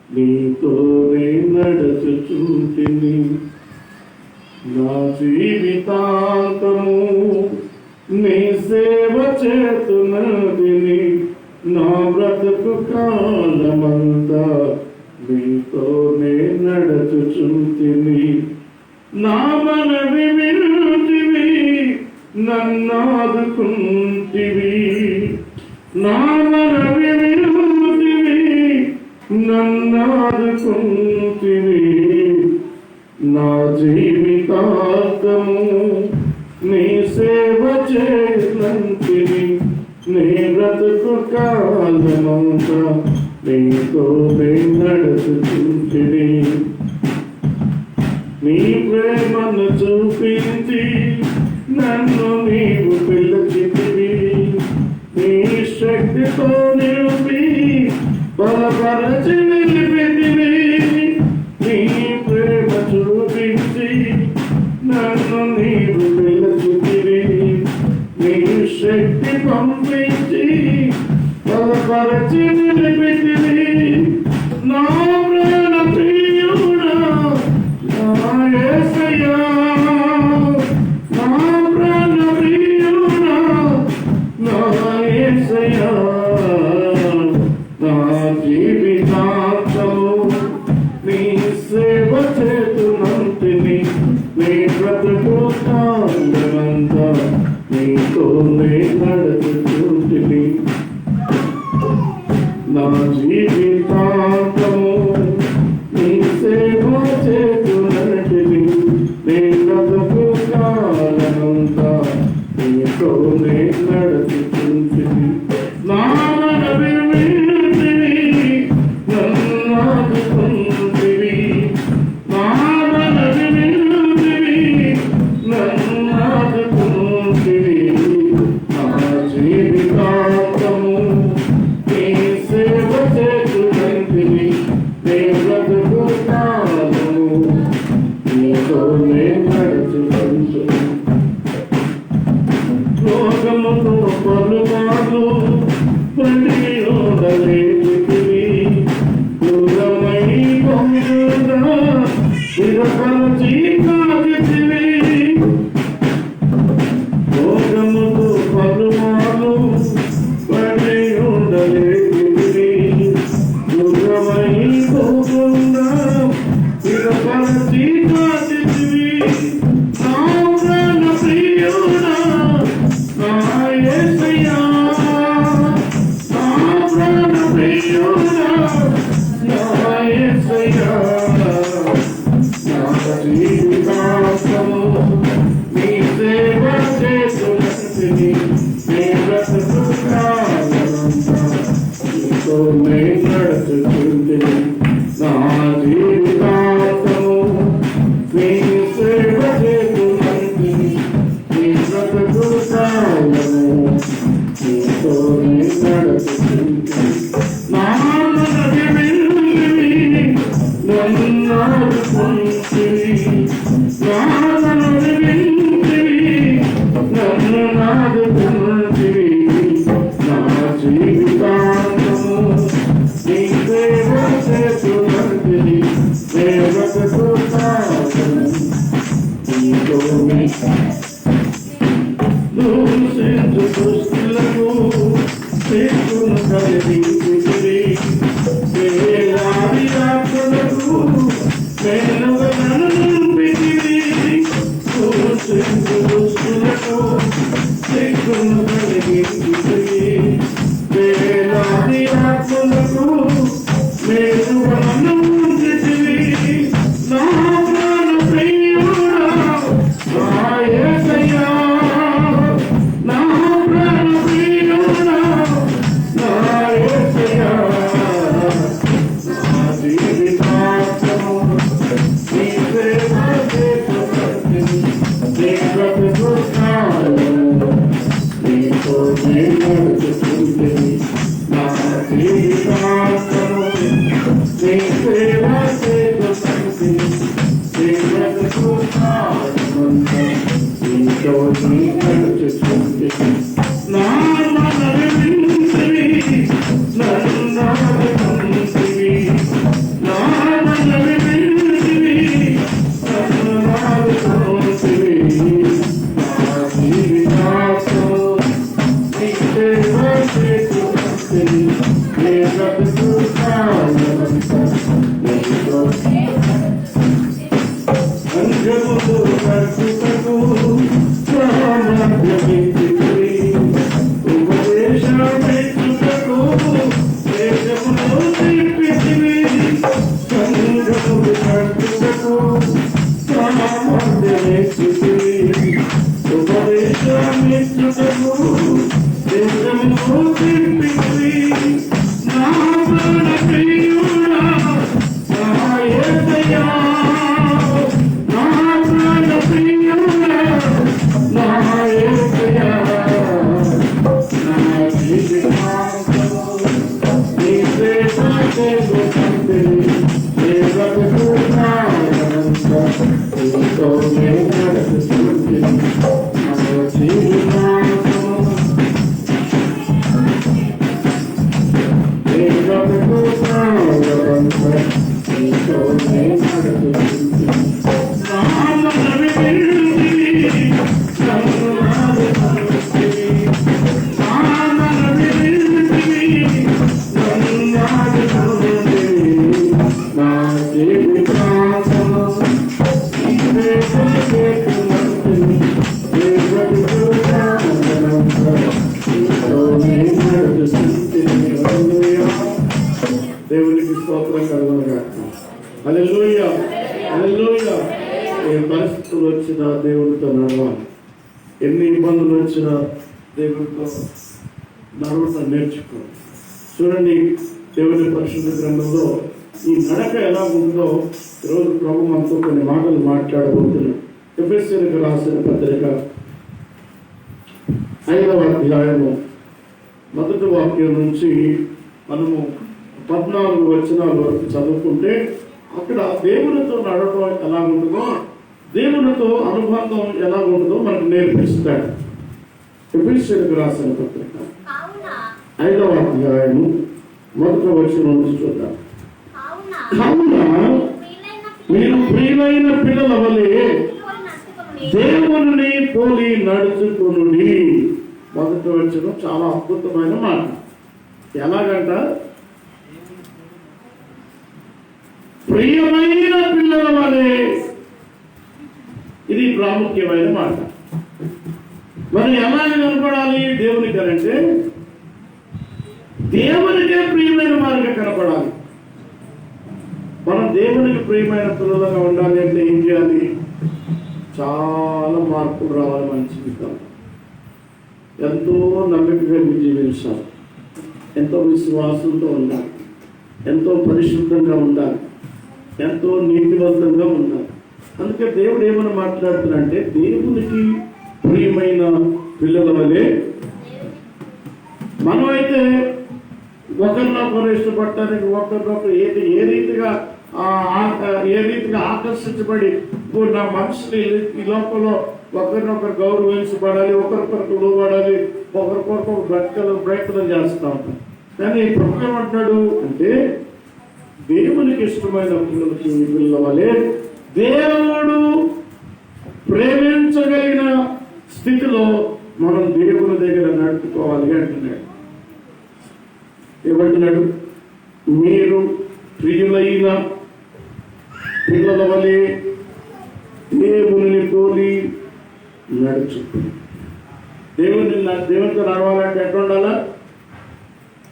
నీతోనే నడచుచుంటిని నా జీవితాంతము నీ సేవ చేతున్నదిని నా బ్రతుకు కాలమంతా నీతోనే నడచుచుంటిని నా మనవి వినుటివి నన్నాదుకుంటివి నా మనవి వినుటివి నన్నాదుకుంటివి నా జీవితాంతము నీ సేవ చేసినంటివి నీ బ్రతుకు కాలమంతా నీతోనే నడుచుచుంటిని నీ ప్రేమను చూపించి నన్ను నీవు పిలిచితివి నీ శక్తితో నిలిపి బలపరచి నిలిపితివి నీ ప్రేమ చూపించి నన్ను నీవు పిలిచితివి నీ శక్తి పంపించి బలపరచి నిలిపితివి నా ప్రాణ ప్రియుడా నా యేసయ్యా నా ప్రాణ ప్రియుడా నా యేసయ్యా నా జీవితాంతము నీ సేవ చేతునంటిని నీ బ్రతుకు కాలమంతా నీతోనే నడుచుచుంటిని నా జీవితాంతము నీ సేవ చేతునంటిని నీ బ్రతుకు కాలమంతా నీతోనే నడుచుచుంటిని నా మనవి వినుటివి నన్నాదుకుంటివి నా మనవి వినుటివి నన్నాదుకుంటివి నా జీవితాంతము నీ సేవ చేతునంటివి నీ బ్రతుకు కాలము నీతోనే నడుచుకుంటిని లోకముతో పలుమార్లు పడియోడలేటివి దూరమై పొందుగా విరపరచి కాదితివి లోకముతో పలుమార్లు పడియోడలేటివి దూరమై పొందుగా విరపరచి కాదితివి నా ప్రాణ ప్రియుడా నా యేసయ్యా నా ప్రాణ ప్రియుడా నా యేసయ్యా నా జీవితాంతము నీ సేవ చేతునంటిని నీ బ్రతుకు కాలమంతా నీతోనే నడుచుచుంటిని నా జీవితాంతము నీ సేవ చేతునంటిని నీ బ్రతుకు కాలము నీతోనే నడుచుచుంటిని నా మనవి వినుటివి నన్నాదుకుంటివి నా మనవి వినుటివి నన్నాదుకుంటివి నా జీవితాంతము నీ సేవ చేతునంటిని నీ బ్రతుకు కాలము నీతోనే దూషించు దుష్టులకు తీర్పును కలిగించితివి వేలాది ఆత్మలకు మేలుగా నన్ను నింపితివి దూషించు దుష్టులకు తీర్పును కలిగించితివి వేలాది ఆత్మలకు మేలుగా నన్ను నింపితివి దేవునికి స్తోత్రం కలుగునుగాక. హల్లెలూయా, హల్లెలూయా. ఏ పరిస్థితులు వచ్చినా దేవునితో నడవాలి. ఎన్ని ఇబ్బందులు వచ్చినా దేవునితో నడవటం నేర్చుకో. చూడండి, దేవుని పరిశుద్ధ గ్రంథంలో ఈ నడక ఎలా ఉందో ఈరోజు ప్రభు మనతో కొన్ని మాటలు మాట్లాడబోతున్నాడు. ఎఫెసీయులకు రాసిన పత్రిక 5వ అధ్యాయము 1వ వాక్యం నుంచి మనము 14 వచనాల వరకు చదువుకుంటే అక్కడ దేవునితో నడవడం ఎలా ఉంటుందో, దేవునితో అనుబంధం ఎలా ఉంటుందో మనకు నేర్పిస్తాడు. ఎఫెసీయులకు రాసిన పత్రిక 5వ అధ్యాయము 1వ వచనం నుంచి చూద్దాం. కావున మీరు ప్రియమైన పిల్లల వలె దేవుని పోలి నడుచుకునుడి. మొదటి వచనం చాలా అద్భుతమైన మాట. ఎలాగంట? ప్రియమైన పిల్లల వలె. ఇది ప్రాముఖ్యమైన మాట. మరి ఎలాగ కనపడాలి దేవునికి అంటే? దేవునికే ప్రియమైన వారిగా కనపడాలి. మనం దేవునికి ప్రియమైన పిల్లలుగా ఉండాలి అంటే ఏం చేయాలి? చాలా మార్పులు రావాలి మన జీవితం. ఎంతో నమ్మకంగా జీవించాలి, ఎంతో విశ్వాసంతో ఉండాలి, ఎంతో పరిశుద్ధంగా ఉండాలి, ఎంతో నీతివంతంగా ఉండాలి. అందుకే దేవుడు ఏమని మాట్లాడుతున్నాడంటే, దేవునికి ప్రియమైన పిల్లల వలె. మనమైతే ఒకరినొకరు ఇష్టపడటానికి ఒకరినొకరు ఏ రీతిగా ఆకర్షించబడి నా మనుషులు ఈ లోకంలో ఒకరినొకరు గౌరవించబడాలి, ఒకరికొరకు లోబడాలి, ఒకరికొరకు ప్రయత్నం చేస్తూ ఉంటాం. కానీ ప్రభు ఏమంటాడు అంటే, దేవునికి ఇష్టమైన పిల్లల వలె దేవుడు ప్రేమించగలిగిన స్థితిలో మనం దేవుని దగ్గర నడుపుకోవాలి అంటున్నాడు. ఏమంటున్నాడు? మీరు ప్రియులైన పిల్లల వలె దేవుని పోలి నడుచు. దేవునితో నడవాలంటే ఎట్లా ఉండాలా?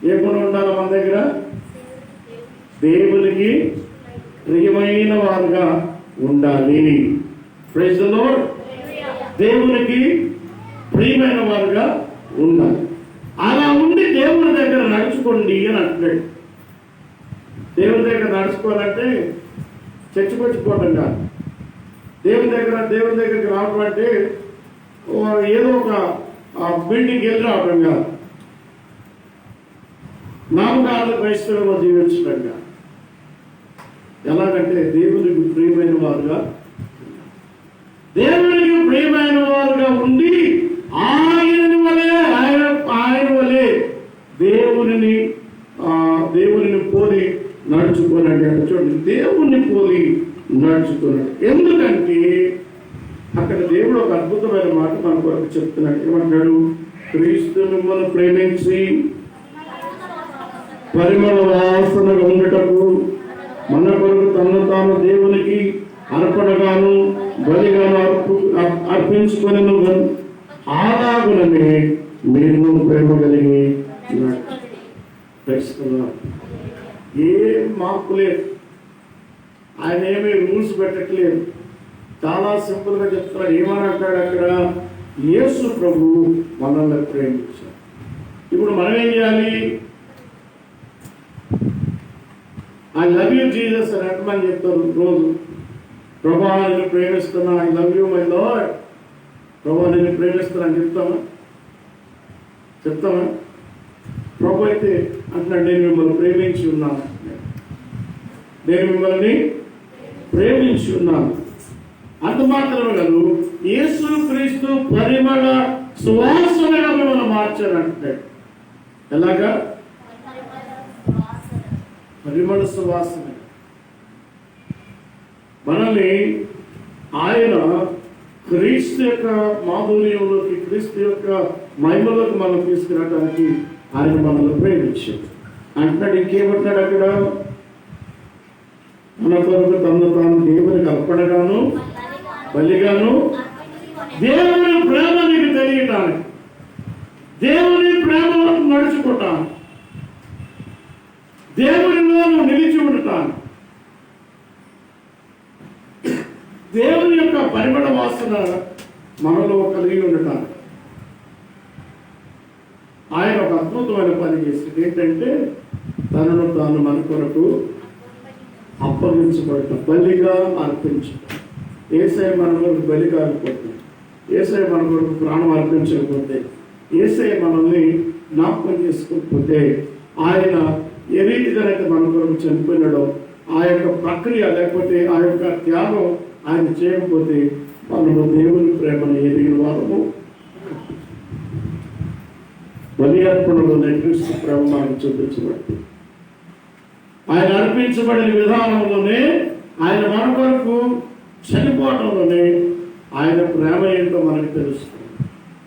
ఏ గుణం ఉండాలి మన దగ్గర? దేవునికి ప్రియమైన వారుగా ఉండాలి. Praise the lord. దేవునికి ప్రియమైన వారుగా ఉండాలి. అలా ఉండి దేవుని దగ్గర నడుచుకోండి అని అంటున్నాడు. దేవుని దగ్గర నడుచుకోవాలంటే చర్చికి వచ్చిపోవటం కాదు. దేవుని దగ్గరికి రావడం అంటే ఏదో ఒక బిల్డింగ్కి వెళ్ళి రావడం కాదు. నామకాల క్రైస్తవులుగా జీవించడం కాదు. ఎలాగంటే దేవునికి ప్రియమైన వారుగా, దేవునికి ప్రియమైన వారుగా ఉండి ఆయన వలె దేవుని పోలి నడుచుకోనండి అంటే. చూడండి, దేవుణ్ణి పోలి నడుచుకున్నాడు. ఎందుకంటే అక్కడ దేవుడు ఒక అద్భుతమైన మాట మన కొరకు చెప్తున్నాడు. ఏమంటాడు? క్రీస్తు మిమ్మల్ని ప్రేమించి పరిమళ వాసనగా ఉండటకు మన కొరకు తను తాను దేవునికి అర్పణగాను బలిగాను అర్పించుకొని ఆదాగునని మీరు ప్రేమ కలిగి ఏం మార్పు లేదు. ఆయన ఏమీ రూల్స్ పెట్టట్లేదు. చాలా సింపుల్ గా చెప్తున్నాడు. ఏమని అంటాడు అక్కడ? యేసు ప్రభు మనల్ని ప్రేమించాడు. ఇప్పుడు మనం ఏం చేయాలి? ఐ లవ్ యూ జీసస్ అని అంటమని చెప్తారు రోజు. ప్రభా నేను ప్రేమిస్తున్నా, I love you my lord, ప్రభా నేను ప్రేమిస్తున్నా అని చెప్తామా? ప్రభు అయితే అంటున్నాడు, నేను మిమ్మల్ని ప్రేమించి ఉన్నాను, నేను మిమ్మల్ని ప్రేమించి ఉన్నాను. అంత మాత్రమే కాదు, యేసు క్రీస్తు పరిమళ సువాసనగా మిమ్మల్ని మార్చారు అంటున్నాడు. ఎలాగా? పరిమళ సువాసన. మనల్ని ఆయన క్రీస్తు యొక్క మాధుర్యంలోకి, క్రీస్తు యొక్క మహిమలోకి మనం తీసుకురావడానికి ఆయన మనల్ని ప్రేమించాడు అంటున్నాడు. ఇంకేమంటున్నాడు అక్కడ? మన కొరకు తను తాను దేవునికి అర్పణగాను బలిగాను. దేవుని ప్రేమ నీకు తెలియటానికి, దేవుని ప్రేమలో నడుచుకుంటాను, దేవునిలో నువ్వు పరిమళ వాసన మనలో కలిగి ఉండటానికి ఆయన ఒక అద్భుతమైన పని చేసింది. ఏంటంటే తనను తాను మన కొరకు అప్పగించబడటం, బలిగా అర్పించడం. యేసయ్య మన కొరకు బలి కాకపోతే, యేసయ్య మన కొరకు ప్రాణం అర్పించకపోతే, యేసయ్య మనల్ని జ్ఞాపకం చేసుకోకపోతే, ఆయన ఏ రీతిగా అయితే మన కొరకు చనిపోయినాడో ఆ యొక్క ప్రక్రియ లేకపోతే ఆ యొక్క త్యాగం ఆయన చేయకపోతే మనము దేవుని ప్రేమను ఎదిగిన వారము. బలి అర్పణలోనే క్రీస్తు ప్రేమ మనకు చూపించబడింది. ఆయన అర్పించబడిన విధానంలోనే, ఆయన మన కొరకు చనిపోవడంలోనే ఆయన ప్రేమ ఏంటో మనకు తెలుస్తుంది.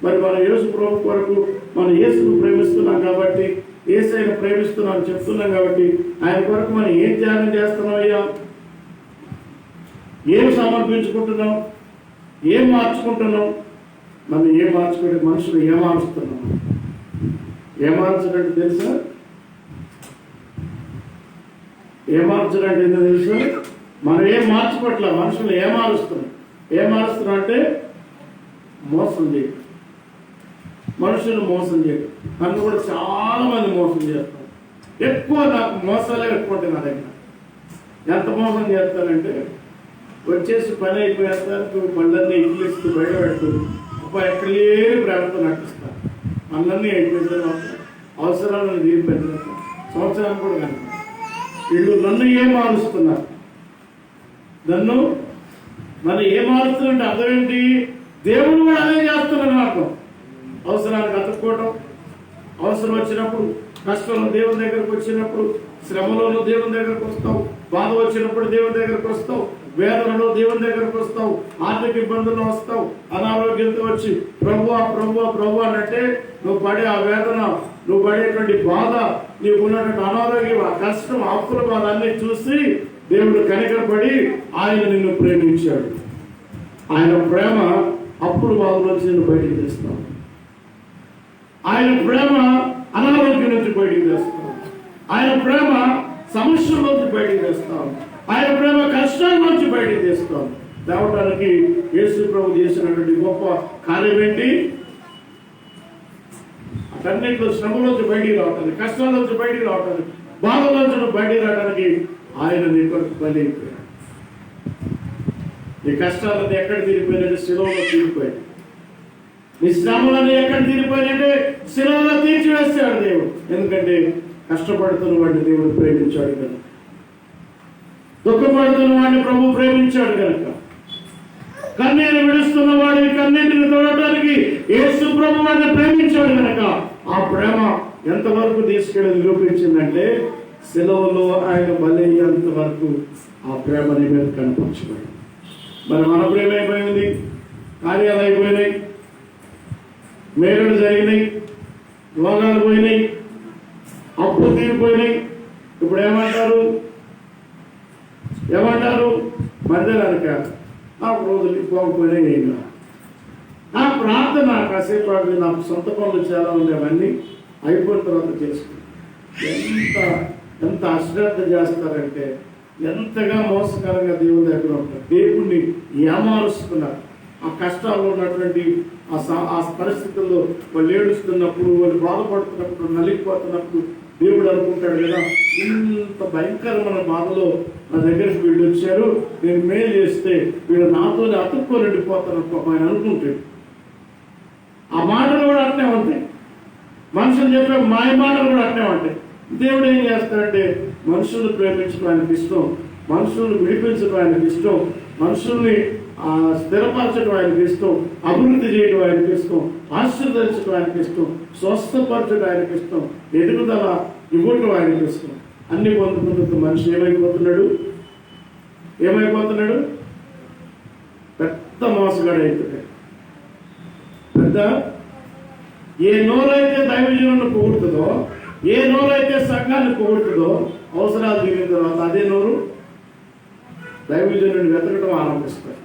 మరి మన యేసు ప్రభు కొరకు మనం యేసును ప్రేమిస్తున్నాం కాబట్టి, యేసయ్యను ప్రేమిస్తున్నాం చెప్తున్నాం కాబట్టి, ఆయన కొరకు మనం ఏం త్యాగం చేస్తున్నాం అయ్యా? ఏం సమర్పించుకుంటున్నాం? ఏం మార్చుకుంటున్నాం? మనం ఏం మార్చుకుంటే మనుషులు ఏమారుస్తున్నాం? ఏమార్చడంటే తెలుసా? ఏమార్చడంటే ఏంటో తెలుసా? మనం ఏం మార్చుకోవట్లే, మనుషులు ఏమారుస్తున్నాం. ఏం మారుస్తున్నాం అంటే మోసం చేయడం, మనుషులు మోసం చేయడం. నన్ను కూడా చాలా మంది మోసం చేస్తారు. ఎక్కువ నాకు మోసాలే ఎక్కువ ఉంటాయి నా దగ్గర. ఎంత మోసం చేస్తానంటే, వచ్చేసి పని అయిపోయేస్తారు, పళ్ళన్నీ ఇడ్లిస్తూ బయట పెడుతూ ఎక్కడ లేని ప్రేమతో నటిస్తారు. పనులన్నీ అయిపోయిన అవసరాలను తీరిపోయిన సంవత్సరాలు కూడా కనుక వీళ్ళు నన్ను ఏం మారుస్తున్నారు, నన్ను ఏం మారుస్తున్నట్టు అర్థం ఏంటి? దేవుడు కూడా అదే చేస్తున్నాడు. నాకు అవసరానికి అతుక్కోవడం, అవసరం వచ్చినప్పుడు, కష్టంలో దేవుని దగ్గరకు వచ్చినప్పుడు, శ్రమలోనూ దేవుని దగ్గరకు వస్తావు, బాధ వచ్చినప్పుడు దేవుని దగ్గరకు వస్తావు, వేదనలో దేవుని దగ్గరకు వస్తావు, ఆర్థిక ఇబ్బందుల్లో వస్తావు, అనారోగ్యంతో వచ్చి ప్రభువా ప్రభువా ప్రభు అంటే నువ్వు పడే ఆ వేదన, నువ్వు పడేటువంటి బాధ, నీకు ఉన్నటువంటి అనారోగ్యం, ఆ కష్టం, అప్పుల బాధ అన్ని చూసి దేవుడు కనికరపడి ఆయన నిన్ను ప్రేమించాడు. ఆయన ప్రేమ అప్పుడు బాధలోంచి నిన్ను బయటికి తెస్తావు. ఆయన ప్రేమ అనారోగ్యం నుంచి బయటికి తెస్తావు. ఆయన ప్రేమ సమస్యల్లోంచి బయటికి తెస్తావు. ఆయన ప్రేమ కష్టాల నుంచి బయటికి తెస్తాం. తేవటానికి యేసు ప్రభు చేసినటువంటి గొప్ప కార్యం ఏంటి? అటన్నింటిలో శ్రమలోంచి బయటికి రావటానికి, కష్టాల్లోంచి బయటికి రావటానికి, బాధలోంచి బయటికి రావడానికి ఆయన నీ కొరకు బలి అయిపోయాడు. నీ కష్టాలన్నీ ఎక్కడ తీరిపోయినట్టు శిలువలో తీరిపోయాడు. నీ శ్రమలన్నీ ఎక్కడ తీరిపోయినట్టే శిలువలో తీర్చివేస్తాడు దేవుడు. ఎందుకంటే కష్టపడుతున్న వాడిని దేవుడు ప్రేమించాడు కనుక, దుఃఖపడుతున్న వాడిని ప్రభు ప్రేమించాడు కనుక, కన్నీరు విడుస్తున్న వాడిని కన్నీటిని తోడటానికి యేసు ప్రభు వాడిని ప్రేమించాడు కనుక, ఆ ప్రేమ ఎంతవరకు తీసుకెళ్ళి నిరూపించిందంటే శిలువలో ఆయన బలయ్యేంత వరకు ఆ ప్రేమ నీ మీద కనపరచబడింది. మరి మన ప్రేమ అయిపోయింది, కార్యాలు అయిపోయినాయి, మేలులు జరిగినాయి, రోగాలు పోయినాయి, అప్పులు తీరిపోయినాయి. ఇప్పుడు ఏమంటారు? మధ్య కనుక నాకు రోజులు పోకపోయినా ఏం కాదు. నా ప్రార్థన కాసేపు నాకు సొంత పనులు చాలా ఉండేవన్నీ అయిపోయిన తర్వాత చేసుకుంటాను. ఎంత అశ్రద్ధ చేస్తారంటే, ఎంతగా మోసకరంగా దేవుని దగ్గర ఉంటారు. దేవుణ్ణి ఏమారుస్తున్నారు. ఆ కష్టాల్లో ఉన్నటువంటి ఆ పరిస్థితుల్లో వాళ్ళు ఏడుస్తున్నప్పుడు, వాళ్ళు బాధపడుతున్నప్పుడు, నలిగిపోతున్నప్పుడు దేవుడు అనుకుంటాడు కదా, ఇంత భయంకరమైన బాధలో నా దగ్గరికి వీళ్ళు వచ్చారు, నేను మేలు చేస్తే వీళ్ళు నాతోనే అతుక్కొని వెళ్ళిపోతారు ఆయన అనుకుంటాడు. ఆ మాటలు కూడా అట్నే ఉంటాయి. మనుషులు చెప్పే మాయ మాటలు కూడా అట్నే ఉంటాయి. దేవుడు ఏం చేస్తాడంటే, మనుషులను ప్రేమించడం ఆయనకి ఇష్టం, మనుషులను విడిపించడం ఆయనకి ఇష్టం, మనుషుల్ని స్థిరపరచడం ఆయనకి ఇష్టం, అభివృద్ధి చేయడం ఆయనకి ఇష్టం, ఆశీర్వదించడం ఆయనకి ఇష్టం, స్వస్థపరచడం ఆయనకి ఇష్టం, ఎదుగుదల ఇవ్వటం ఆయనకి ఇష్టం. అన్ని పొందుతున్న మనిషి ఏమైపోతున్నాడు? పెద్ద మోసగాడు అయిపోతాడు. పెద్ద ఏ నోరైతే దైవజనులను పొగుడుతుందో, ఏ నోరైతే సంఘాన్ని పొగుడుతుందో, అవసరాలు తీరిన తర్వాత అదే నోరు దైవజనుడిని వెతకడం ఆరంభిస్తారు.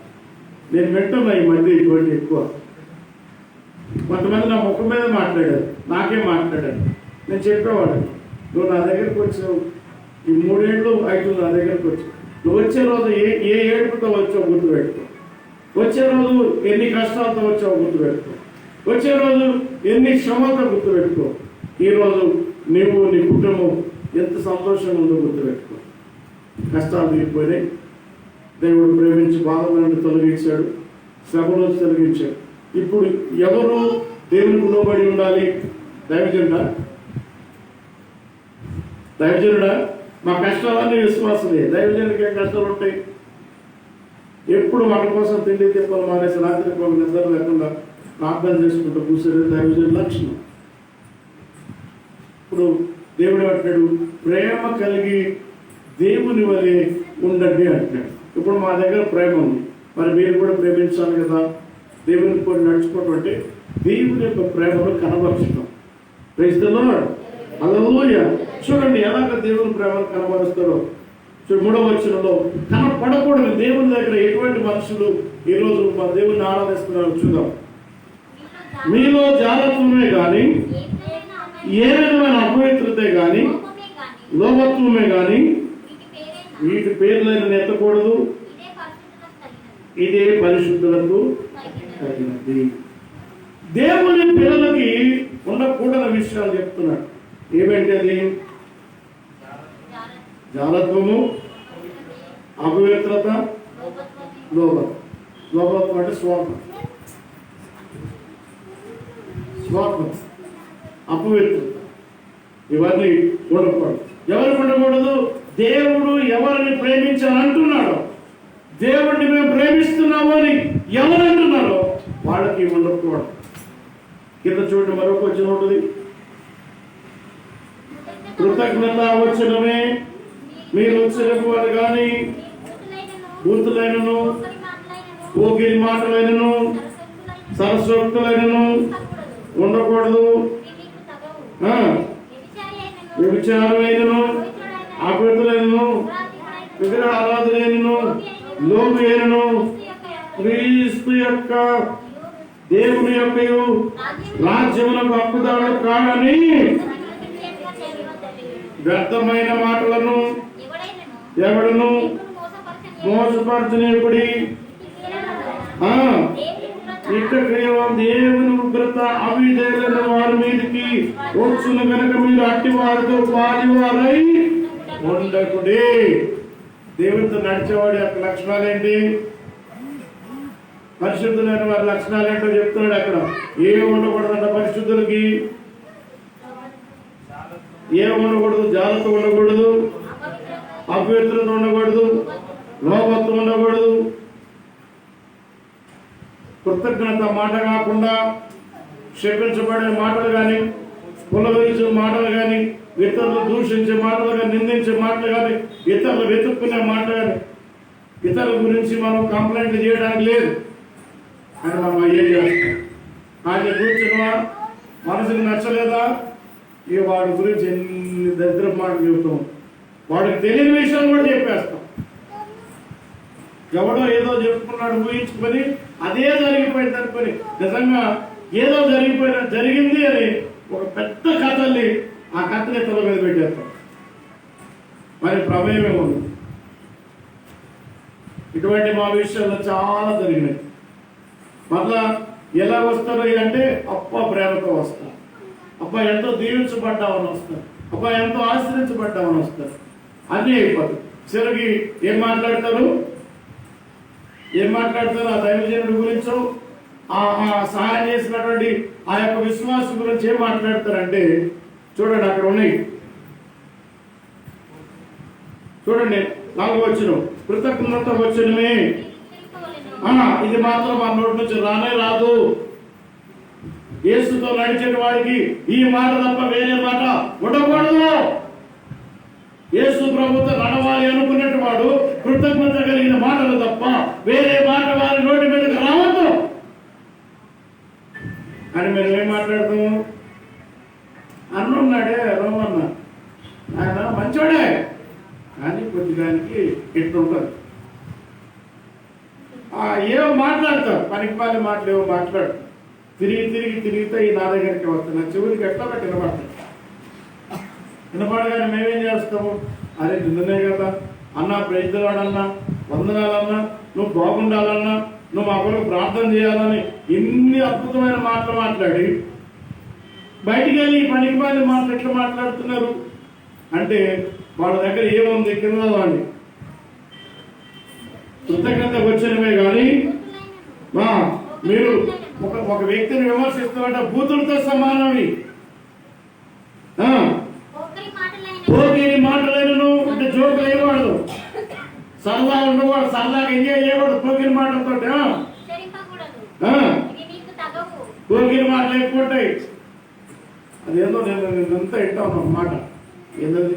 నేను వింటున్నా ఈ మధ్య ఇటువంటి ఎక్కువ. కొంతమంది నా ముఖం మీద మాట్లాడారు, నాకేం మాట్లాడారు. నేను చెప్పేవాడు, నువ్వు నా దగ్గరకు వచ్చావు, ఈ 3 ఏళ్ళు 5 నా దగ్గరకు వచ్చావు, నువ్వు వచ్చే రోజు ఏ ఏడుపుతో వచ్చావు గుర్తుపెట్టుకో. వచ్చే రోజు ఎన్ని కష్టాలతో వచ్చావో గుర్తుపెట్టుకో. వచ్చే రోజు ఎన్ని శ్రమలతో గుర్తుపెట్టుకో. ఈరోజు నీవు నీ కుటుంబం ఎంత సంతోషంగా ఉందో గుర్తుపెట్టుకో. కష్టాలు తీరిపోయినాయి, దేవుడు ప్రేమించి బాధల నుండి తొలగించాడు, శ్రమ నుంచి తొలగించాడు. ఇప్పుడు ఎవరు దేవునికి లోబడి ఉండాలి? దైవజనుడా మా కష్టాలన్నీ విశ్వాసమే. దైవజనుడికి ఏం కష్టాలు ఉంటాయి? ఎప్పుడు వాళ్ళ కోసం తిండి తిప్పలు మానేసి రాత్రి నిద్ర లేకుండా ప్రార్థన చేసుకుంటూ కూర్చొని దైవజనుడి లక్షణం. ఇప్పుడు దేవుడు అంటాడు, ప్రేమ కలిగి దేవుని వలె ఉండండి అంటున్నాడు. ఇప్పుడు మా దగ్గర ప్రేమ ఉంది, మరి మీరు కూడా ప్రేమించాలి కదా. దేవుని కూడా నడుచుకోవటం అంటే దేవుని యొక్క ప్రేమను కనబరచడం. ప్రైజ్ ది లార్డ్, హల్లెలూయా. చూడండి ఎలాగ దేవుని ప్రేమను కనబరుస్తారో. చూడండి 3వ వచనంలో, కనపడకూడదు దేవుని దగ్గర ఎటువంటి మనుషులు ఈరోజు మా దేవుని ఆరాధిస్తున్నారో చూద్దాం. మీలో జాగ్రత్తమే కానీ, ఏ విధమైన అపవిత్రతే కానీ, లోభత్వమే కానీ వీటి పేర్లను ఎత్తకూడదు. ఇదే పరిశుద్ధులకు తగినది. దేవుని పిల్లలకి ఉండకూడని విషయాలు చెప్తున్నాడు. ఏమంటే అది జాలత్వము, అపవిత్రత, లోభత్వం అంటే స్వార్థం, అపవిత్రత, ఇవన్నీ ఉండకూడదు. ఎవరికి ఉండకూడదు? దేవుడు ఎవరిని ప్రేమించాలంటున్నాడో, దేవుడిని మేము ప్రేమిస్తున్నాము అని ఎవరంటున్నారో వాళ్ళకి ఉండకూడదు. కింద చూడండి, మరొక వచనం ఉంటుంది. కృతజ్ఞత వచనమే మీరు వచ్చినకు వారు కానీ బూతులైనను, పోగిరి మాటలైనను, సరస్వక్తులైనను ఉండకూడదు. వ్యభిచారమైనను, అపవిత్రులైనను, విగ్రహ ఆరాధనైనను, లోభైనను, క్రీస్తు యొక్క దేవుని యొక్క రాజ్యములకు హక్కుదారుడు కాడని వ్యర్థమైన మాటలను ఎవడను మోసపరచనీయుడి దేవుని ఉగ్రత అవిధేయులైన వారి మీదకి వచ్చును కనుక మీరు అట్టి వారితో పాలివారై ఉండకుడి. దేవునితో నడిచేవాడి యొక్క లక్షణాలు ఏంటి? పరిశుద్ధులైన వారి లక్షణాలు ఏంటో చెప్తున్నాడు అక్కడ. ఏమి ఉండకూడదంట పరిశుద్ధులకి? ఏమి ఉండకూడదు? జాగ్రత్త ఉండకూడదు, అపవిత్రత ఉండకూడదు, లోభత్వం ఉండకూడదు, కృతజ్ఞత మాట కాకుండా క్షేపించబడే మాటలు కానీ, కులవరించే మాటలు కానీ, ఇతరులు దూషించే మాటలు కానీ, నిందించే మాటలు కానీ, ఇతరులు వెతుక్కునే మాటలు కానీ, ఇతరుల గురించి మనం కంప్లైంట్ చేయడానికి లేదు అని మనం అయ్యే చేస్తాం. ఆయన కూర్చున్నా మనసుకు నచ్చలేదా, ఇక వాడి గురించి ఎన్ని దరిద్ర మాటలు చెబుతాం. వాడికి తెలియని విషయాలు కూడా చెప్పేస్తాం. ఎవడో ఏదో చెప్పుకున్నాడు ఊహించుకొని అదే జరిగిపోయింది అనుకొని నిజంగా ఏదో జరిగింది అని ఒక పెద్ద కథల్ని ఆ కథని తల మీద పెట్టేస్తాం. మరి ప్రమేయమే ఉంది. ఇటువంటి మా విషయాల్లో చాలా జరిగినాయి. మళ్ళా ఎలా వస్తారు అంటే ప్రేమతో వస్తారు, ఎంతో దీవించబడ్డామని వస్తారు, ఎంతో ఆశ్రయించబడ్డామని వస్తారు. అన్నీ అయిపోతాయి. చివరికి ఏం మాట్లాడతారు ఆ దైవజనుడి గురించో, ఆ సహాయం చేసినటువంటి ఆ యొక్క విశ్వాసం గురించి ఏం మాట్లాడతారంటే చూడండి అక్కడ ఉన్నాయి. చూడండి 4వ వచనం, కృతజ్ఞత వచనమే ఇది మాత్రం మా నోటి నుంచి రానే రాదు. యేసుతో నడిచిన వాడికి ఈ మాట తప్ప వేరే మాట ఉండకూడదు. యేసు ప్రభుతో నడవాలి అనుకున్నట్టు వాడు కృతజ్ఞత కలిగిన మాటలు తప్ప వేరే మాట వారి నోటి మీదకి రావద్దు అని మేము ఏం మాట్లాడతాము? అన్నున్నాడే రోమన్న, ఆయన మంచోడే కానీ కొద్దిగానికి ఎట్లుంటుంది. ఏవో మాట్లాడతారు, పనికిమాలి మాటలు ఏవో మాట్లాడు. తిరిగితే ఈ నా దగ్గరికి వస్తాయి. నా చెవులకి ఎట్లా వినపడతాయి. వినపడగానే మేమేం చేస్తాము? అరే నిన్ననే కదా అన్నా, ప్రైజ్ వాడన్నా, వందనాలన్నా, నువ్వు బాగుండాలన్నా, నువ్వు మా కొరకు ప్రార్థన చేయాలని ఇన్ని అద్భుతమైన మాటలు మాట్లాడి బయటికి వెళ్ళి పనికి మాలి మాటలు ఎట్లా మాట్లాడుతున్నారు అంటే వాళ్ళ దగ్గర ఏముంది కింద వాడిని కృతజ్ఞత వచ్చినవే కానీ మీరు ఒక వ్యక్తిని విమర్శిస్తున్నట్ట బూతులతో సమానవి. పోగిరి మాటలను అంటే జోకులు వేయకూడదు, సరదా ఉండకూడదు, సరదాగా ఎంజాయ్ చేయకూడదు. పోగిరి మాటలతో పోగిరి మాటలు ఎక్కువ ఉంటాయి. అదేందో నేను అంతా వింటా ఉన్నాను మాట ఏంటది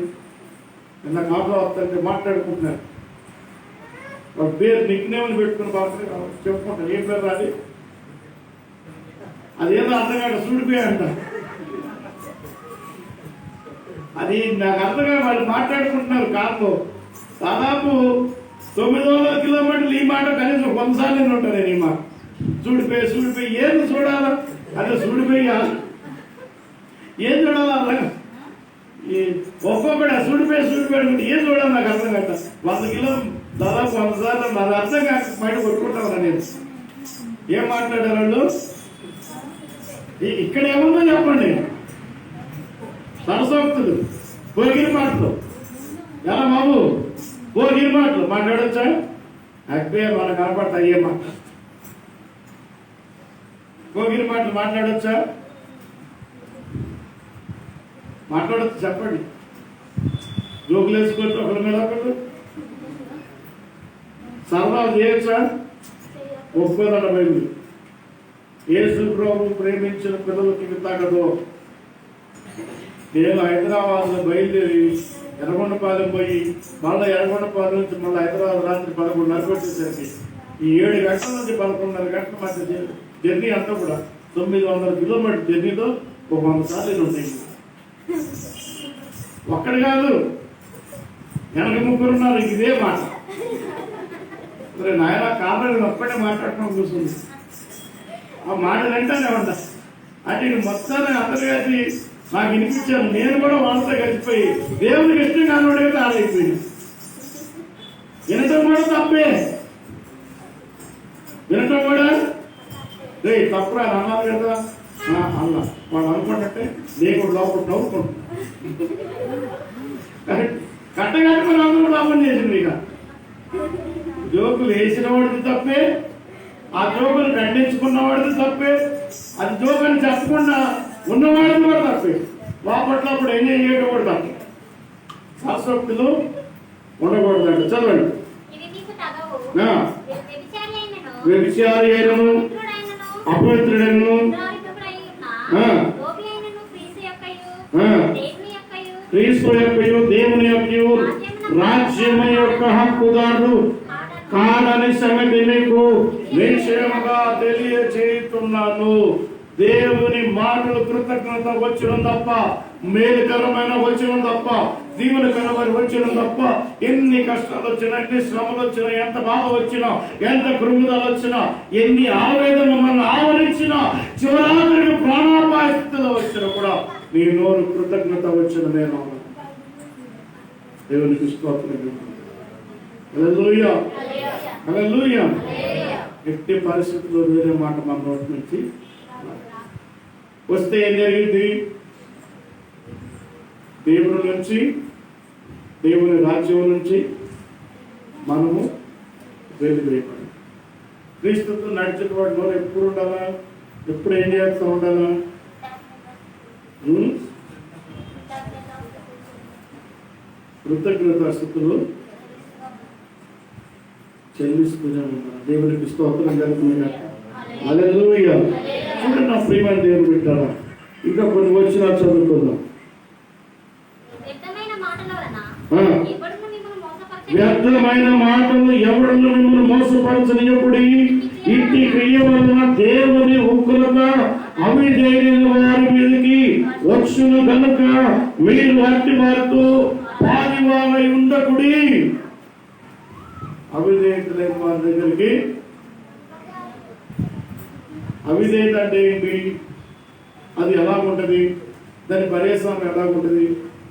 నిన్న కాపులో వస్తుంటే మాట్లాడుకుంటున్నారు. వాళ్ళ పేరు నిక్నేమని పెట్టుకుని బాగా చెప్పుకుంటారు. ఏం పేరు రాది అదేదో అర్థం కాక సూడిపోయా అంట. అది నాకు అర్థం కాక వాళ్ళు మాట్లాడుకుంటున్నారు కారులో. దాదాపు 900 కిలోమీటర్లు ఈ మాట కనీసం 100 సార్లు ఉంటాను నేను. ఈ మాట సూడిపోయి ఏది చూడాలా అదే సూడిపోయి ఏం చూడాలా ఒక్కొక్కడు సూడిపోయి ఏం చూడాలి నాకు అర్థం కాక 100 కిలో దాదాపు 100 సార్లు నాకు అర్థం కాక బయట కొట్టుకుంటాను నేను. ఏం మాట్లాడారు వాళ్ళు? ఇక్కడ ఏముందో చెప్పండి. సరసోక్తులు పోగిరి మాటలు ఎలా బాబు పోగిరి మాటలు మాట్లాడొచ్చా? అబ్బే మనకు కనపడతా అయ్యే మాట పోగిరి మాటలు మాట్లాడొచ్చా? మాట్లాడొచ్చు చెప్పండి. జోకులు వేసుకోవచ్చు ఒకరి మీద ఒకరు. సరదాలు చేయొచ్చా? ఒప్పుకోదన్న బయలు యేసు ప్రభు ప్రేమించిన పిల్లలకి తగదు. నేను హైదరాబాద్లో బయలుదేరి ఎర్రగొండపాలెం పోయి మళ్ళీ ఎర్రగొండపాలెం నుంచి మళ్ళీ హైదరాబాద్ రాత్రి 11:30 వచ్చేసరికి ఈ 7 గంటల నుంచి 11:30 గంటల మధ్య జర్నీ అంతా కూడా 900 కిలోమీటర్ జర్నీతో 100 సార్లు ఉంటాయి. ఒక్కడు కాదు, వెనక 3 ఉన్నారు. ఇదే మాట నాయన కారణం ఒక్కడే మాట్లాడుకుని కూర్చుంది. ఆ మాటలు వెంటనే ఉంటా అంటే మొత్తాన్ని అందరు కలిసి నాకు వినిపించాను. నేను కూడా వాళ్ళతో కలిసిపోయి దేవునికి ఇష్టం కానివాడిగా ఆడైపోయింది. వినటం కూడా తప్పే, వినటం కూడా రే తప్పురా అన్నారు కదా అన్న వాళ్ళు అనుకుంటే నేను లోపల నవ్వుకుంటా కట్టగట్టుకుని అందరూ లాభం చేసింది. ఇక జోకులు వేసిన వాడిది తప్పే, ఆ జోకులు ఖండించుకున్న వాడిది తప్పే, అది జోకుని చెప్పకుండా ఉన్నవాడిది కూడా తప్పే. లోపట్లో అప్పుడు ఎంజాయ్ చేయడం కూడా తప్పే. శాస్త్రోక్తులు ఉండకూడదంట. చదవండి. వ్యభిచారి అయినను అపవిత్రుడైనను క్రీస్తు యొక్కయు దేవుని యొక్కయు రాజ్యము యొక్క హక్కుదారుడు కాడని సంగతి మీకు నిశ్చయముగా తెలియచేస్తున్నాను. దేవుని మాటలు కృతజ్ఞత వచ్చిన తప్ప, మేలుకరమైన వచ్చిన తప్ప, దీవులకరమైన వచ్చిన తప్ప, ఎన్ని కష్టాలు వచ్చినా, ఎన్ని శ్రమలు వచ్చినా, ఎంత బాధ వచ్చినా, ఎంత కృంగుదలు వచ్చినా, ఎన్ని ఆవేదన మనల్ని ఆవరించినా, చివరాఖరికి ప్రాణాపాయ స్థితిలో వచ్చినా కూడా నీ నోరు కృతజ్ఞత వచ్చిన నేను దేవునికి స్తోత్రం. హల్లెలూయా హల్లెలూయా. ఎట్టి పరిస్థితుల్లో వేరే మాట మన నోటి నుంచి వస్తే ఏం జరిగింది? దేవుని నుంచి, దేవుని రాజ్యం నుంచి మనము వెలివేయబడి క్రీస్తుతో నడిచిన వాడి నోరు ఎప్పుడు ఉండాలా? ఎప్పుడు ఏం చేస్తూ ఉండాలా? కృతజ్ఞత స్థితులు చెల్లిస్తూనే ఉన్నారు. దేవునికి స్తోత్రం జరుగుతుంది. హల్లెలూయా. చూడండి నా ప్రియమైన దేవుని బిడ్డలారా, ఇంకా కొన్ని వచ్చినా చదువుకుందాం. వ్యర్థమైన మాటలు ఎవడను మిమ్మల్ని మోసపరచనియకుడి. ఇంటి క్రియ వలన దేవుని ఉగ్రత అవిధేయులైన వారి మీదకి వచ్చును గనుక మీరు అట్టి వారితో పాలివారై ఉండకుడి. అవిధేయతలైన వారి దగ్గరికి, అవిధేయత అంటే ఏంటి? అది ఎలాగుంటది? దాని పర్యవసానం ఎలాగుంటది?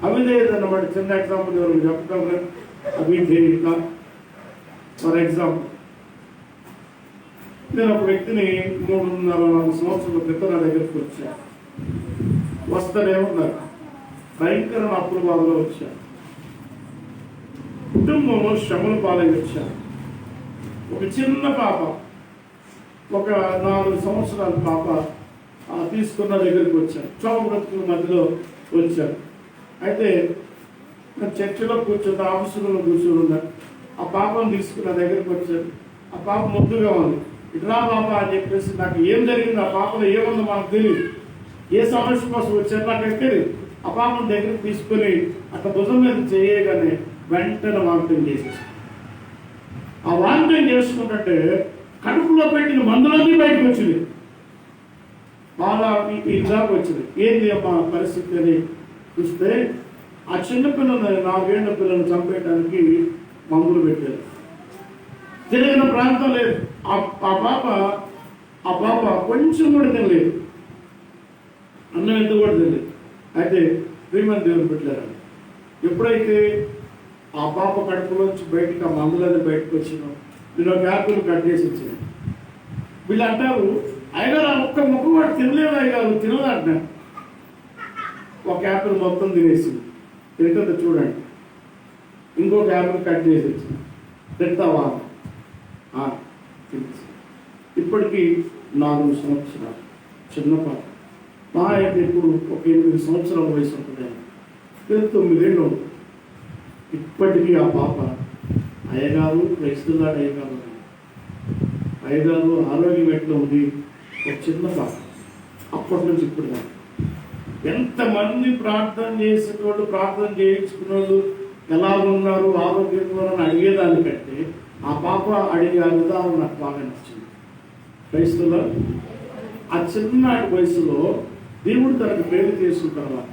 అవిధేయత అన్నమాట. చిన్న ఎగ్జాంపుల్ ఎవరు చెప్తారు? అవిధేయత ఫర్ ఎగ్జాంపుల్ నేను ఒక వ్యక్తిని 3.5 సంవత్సరాల క్రితం నా దగ్గరికి వచ్చా. వస్తూనే ఉన్నారు. భయంకరమైన అప్పుల బాధలో వచ్చాను. కుటుంబంలో శ్రమల పాలై వచ్చాను. ఒక చిన్న పాప, ఒక 4 సంవత్సరాల పాప తీసుకున్న దగ్గరికి వచ్చాను. చౌక బ్రతుకుల మధ్యలో వచ్చాను. అయితే చర్చిలో కూర్చొని, ఆఫీసులో కూర్చొని ఉన్నాను. ఆ పాపను తీసుకున్న దగ్గరికి వచ్చాను. ఆ పాప ముద్దుగా ఉంది. ఇట్లా పాప అని చెప్పేసి, నాకు ఏం జరిగింది, ఆ పాపలో ఏముందో మనకు తెలియదు, ఏ సమస్య కోసం వచ్చారు నాకు తెలియదు. ఆ పాపను దగ్గరికి తీసుకుని అట్లా భుజం మీద చేయగానే వెంటనే వామిటింగ్ చేసేసి, ఆ వామిటింగ్ చేసుకుంటే కడుపులో పెట్టిన మందులన్నీ బయటకు వచ్చింది. బాగా ఇలాగ వచ్చింది. ఏంది అమ్మా పరిస్థితి అని చూస్తే, ఆ చిన్న పిల్లలు 4 ఏళ్ల పిల్లలు చంపేయడానికి మందులు పెట్టారు. తిరిగిన ప్రాంతం లేదు. ఆ పాప కొంచెం కూడా తినలేదు, అన్నం ఎంత కూడా తెలియదు. అయితే ప్రియమైన దేవుని పెట్టారు. ఎప్పుడైతే ఆ పాప కడుపులోంచి బయటికి ఆ మందులన్నీ బయటకు వచ్చినాం, నేను ఒక యాపిల్ కట్ చేసి ఇచ్చాను. వీళ్ళు అంటారు, అయ్యగారు ఒక్క ముక్క కూడా తినలేదు, అయ్యగారు తినదు అంటున్నాను. ఒక యాపిల్ మొత్తం తినేసింది. తింటుందో చూడండి. ఇంకొక యాపిల్ కట్ చేసి ఇచ్చింది. తింటావా? తినేసి. ఇప్పటికీ 4 సంవత్సరాలు చిన్న పాప. మా అయితే ఇప్పుడు ఒక 8 సంవత్సరాల వయసు ఉంటుంది. 9 ఏళ్ళు. ఇప్పటికీ ఆ పాప అయ్యగారు క్రైస్తవులాడు అయ్యగారు ఆరోగ్యం ఎట్లా ఉంది. ఒక చిన్న పాప. అప్పటి నుంచి ఇప్పుడు ఎంతమంది ప్రార్థన చేసేటోళ్ళు, ప్రార్థన చేయించుకున్న ఎలా ఉన్నారు, ఆరోగ్యంగా ఉన్నారని అడిగేదానికంటే ఆ పాప అడిగే విధానం నాకు బాగా నచ్చింది. క్రైస్తవులు ఆ చిన్ననాటి వయసులో దేవుడు తనకు మేలు చేసిన తర్వాత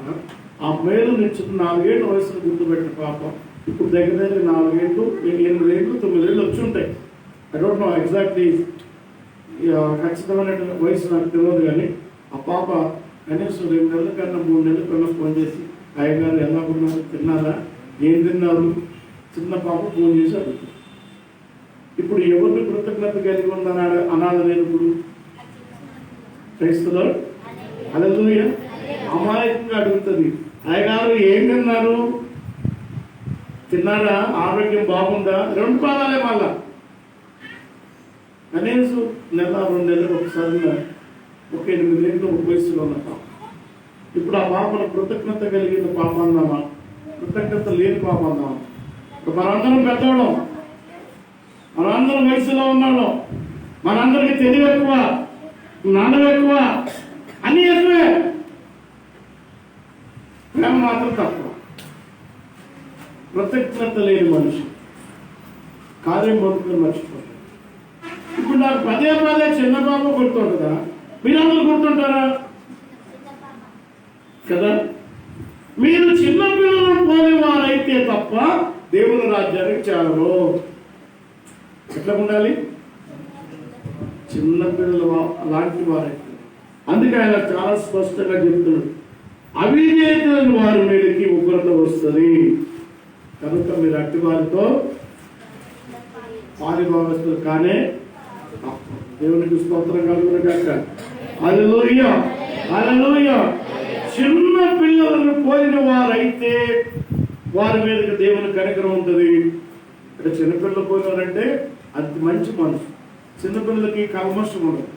ఆ మేలు నుంచి 4 ఏళ్ళ వయసులో గుర్తుపెట్టిన పాప ఇప్పుడు దగ్గర 4 ఏళ్ళు, 8 ఏళ్ళు, 9 ఏళ్ళు వచ్చి ఉంటాయి. ఐ డోంట్ నో ఎగ్జాక్ట్లీ ఖచ్చితమైన వయసు నాకు తెలియదు. కానీ ఆ పాప కనీసం 2 నెలల కన్నా 3 నెలల కన్నా ఫోన్ చేసి, అయ్యగారు ఎలా ఉన్నారు, తిన్నారా, ఏం తిన్నారు, చిన్న పాప ఫోన్ చేసి అడుగుతుంది. ఇప్పుడు ఎవరిని కృతజ్ఞత కలిగి ఉందని అనాలి. నేను ఇప్పుడు క్రైస్తవులు హల్లెలూయా అమాయకంగా అడుగుతుంది, అయ్యగారు ఏం తిన్నారు, తిన్నారా, ఆరోగ్యం బాగుందా, 2 పాదాలే. మళ్ళా కనీసం 1-2 నెలలకు ఒకసారి ఒక 8 ఏళ్ళు వయసులో ఉన్న పాప. ఇప్పుడు ఆ పాపను కృతజ్ఞత కలిగిన పాప అందామా, కృతజ్ఞత లేని పాప అందామా? మనందరం పెద్దవాళ్ళం, మనందరం వయసులో ఉన్నాడు, మనందరికీ తెలివి ఎక్కువ, నాణం ఎక్కువ, అన్నీ ఎక్కువే, ప్రేమ మాత్రం తక్కువ. కృతజ్ఞత లేని మనిషి కార్యం పొందుకుని మర్చిపోతాడు. ఇప్పుడు నాకు పదే చిన్న పాప గుర్తుంటుందా? మీరందరూ గుర్తుంటారా కదా? మీరు చిన్న పిల్లలను పోలేవారైతే తప్ప దేవుని రాజ్యానికి చేరరు. ఎట్లా ఉండాలి? చిన్న పిల్లలు అలాంటి వారైతే. అందుకే ఆయన చాలా స్పష్టంగా చెప్తున్నాడు, అవిధేయులైన వారి మీదకి ఉగ్రత వస్తుంది, కనుక మీరు అట్టి వారితో పాలిభాగస్తులు కానే. దేవునికి స్తోత్రం కలుగును గాక. హల్లెలూయా హల్లెలూయా. చిన్న పిల్లలను పోలిన వారైతే వారి మీదకి దేవుని కనికరం ఉంటుంది. అంటే చిన్నపిల్లలు పోయినారంటే అది మంచి మనసు. చిన్నపిల్లలకి కల్మషం ఉండదు,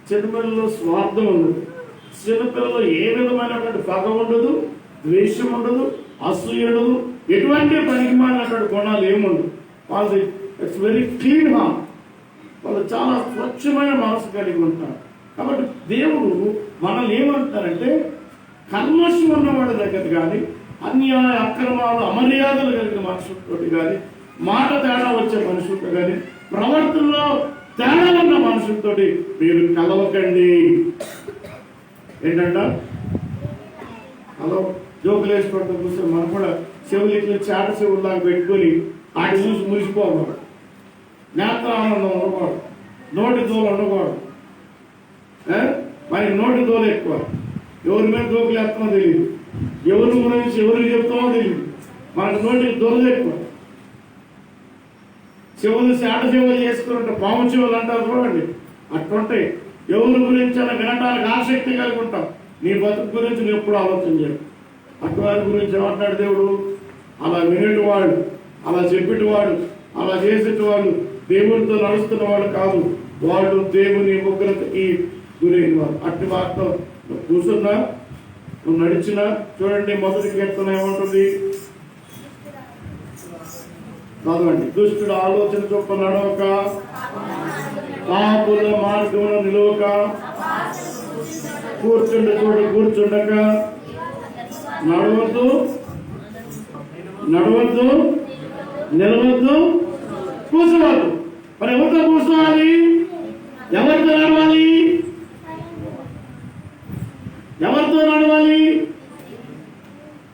చిన్నపిల్లల్లో స్వార్థం ఉండదు, చిన్నపిల్లల్లో ఏ విధమైనటువంటి పగ ఉండదు, ద్వేషం ఉండదు, అసూయ ఉండదు, ఎటువంటి పనికిమాలినటువంటి గుణాలు ఏముండదు. వాళ్ళది ఇట్స్ వెరీ క్లీన్ హార్ట్. వాళ్ళు చాలా స్వచ్ఛమైన మనసు కలిగి ఉంటారు. కాబట్టి దేవుడు మనల్ని ఏమంటారంటే, కల్మషం ఉన్నవాడి దగ్గర కానీ, అన్యాయ అక్రమాలు అమర్యాదలు కలిగిన మనుషులతో కానీ, మాట తేడా వచ్చే మనుషులతో కానీ, ప్రవర్తనలో తేడా ఉన్న మనుషులతో మీరు కలవకండి. ఏంటంట హలో జోకులు వేసుకోవడం కూర్చొని మనం కూడా చెవులు చాట చెవుల్లాగా పెట్టుకొని వాటి చూసి మురిసిపోకూడదు, నేత్రానందం ఉండకూడదు, నోటి దోలు ఉండకూడదు. మనకి నోటి దోలు ఎక్కువ. ఎవరి మీద జోకులు వేస్తామో తెలియదు, ఎవరి గురించి ఎవరికి చెప్తామో తెలియదు, మనకు నోటికి దోలు ఎక్కువ. చెవులు శాట చెవులు చేసుకున్నట్టు పాము చెవులు అంటారు చూడండి, అట్లుంటాయి. ఎవరి గురించి అలా వినటానికి ఆసక్తి కలిగి ఉంటాం. నీ బతుకు గురించి నువ్వు ఎప్పుడు ఆలోచన చేయవు. అటువారి గురించి ఏమంటాడు దేవుడు? అలా వినేటివాడు, అలా చెప్పేటివాడు, అలా చేసేటివాడు దేవునితో నడుస్తున్నవాడు కాదు, వాళ్ళు దేవుని ఉగ్రతకి గురైన వారు. అట్టి వారితో నువ్వు కూర్చున్నా, నువ్వు నడిచినా. చూడండి, మొదటి కీర్తన ఏమంటుంది? చదవండి. దుష్టుడు ఆలోచన చొప్పున నడవక, పాపుల మార్గమున నిలవక, కూర్చుండ చోట కూర్చుండక, నడవద్దు నిలవద్దు కూర్చోవద్దు. మరి ఎవరితో కూర్చోవాలి? ఎవరితో నడవాలి?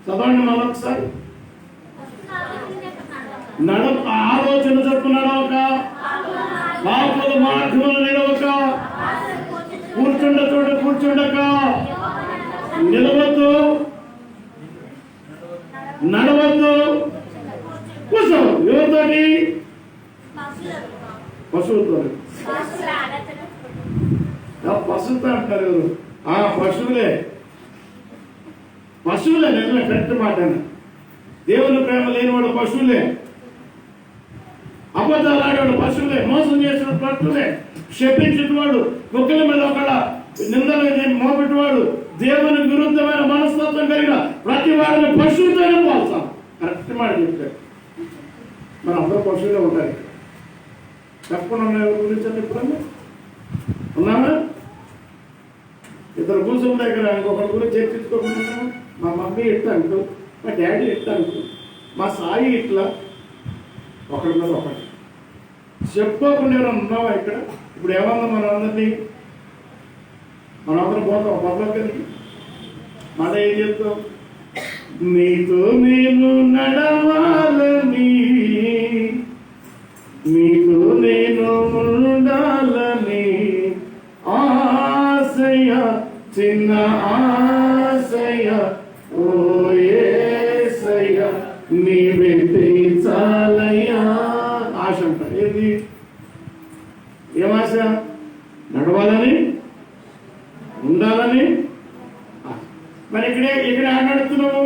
చదవండి మరొకసారి. ఆలోచన చొప్పు నడవక, పాపుల మార్గమున నిలవక, కూర్చుండ చోట కూర్చుండక, నిలవద్దు నడవద్దు కూర్చోవద్దు. ఎవరితోటి? పశువులతో. పశువుతో అంటారు ఎవరు? పశువులే నిజమే, కరెక్ట్ మాట. దేవుని ప్రేమ లేని వాడు పశువులే, అబద్ధాలు ఆడేవాడు పశువులే, మోసం చేసిన పశువులే, శపించేవాడు, కుక్కల మీద ఒకళ్ళ నిందలు మోపెట్టువాడు, దేవుని విరుద్ధమైన మనస్తత్వం కలిగిన ప్రతి వాడిని పశువుతోనే పోల్చాం. కరెక్ట్ మాట చెప్తాడు. మన అందరూ పశువులే ఉంటారు. తప్పకుండా ఉన్న ఎవరి గురించి అంటే ఎప్పుడన్నా ఉన్నామా? ఇద్దరు కూర్చున్న దగ్గర ఇంకొకరి గురించి చర్చించుకోకుండా, మా మమ్మీ ఇట్లా అంటూ, మా డాడీ ఇట్లా అంటూ, మా సాయి ఇట్లా, ఒకరి మీద ఒకటి చెప్పుకోకుండా ఏమైనా ఉన్నావా ఇక్కడ? ఇప్పుడు ఏమన్నా మనందరినీ మనందరం పోతాం పర్లోకి. మన ఏం చెప్తాం? నీతో నేను నడవాలని, నీతో నేను ఉండాలని ఆశయ, చిన్న ఆశయ, ఓ యేసయ్య నీవే చాలయ్యా. ఆశ అంట. ఏంది? ఏమాశ? నడవాలని, ఉండాలని. మరి ఇక్కడ నడుస్తున్నావు?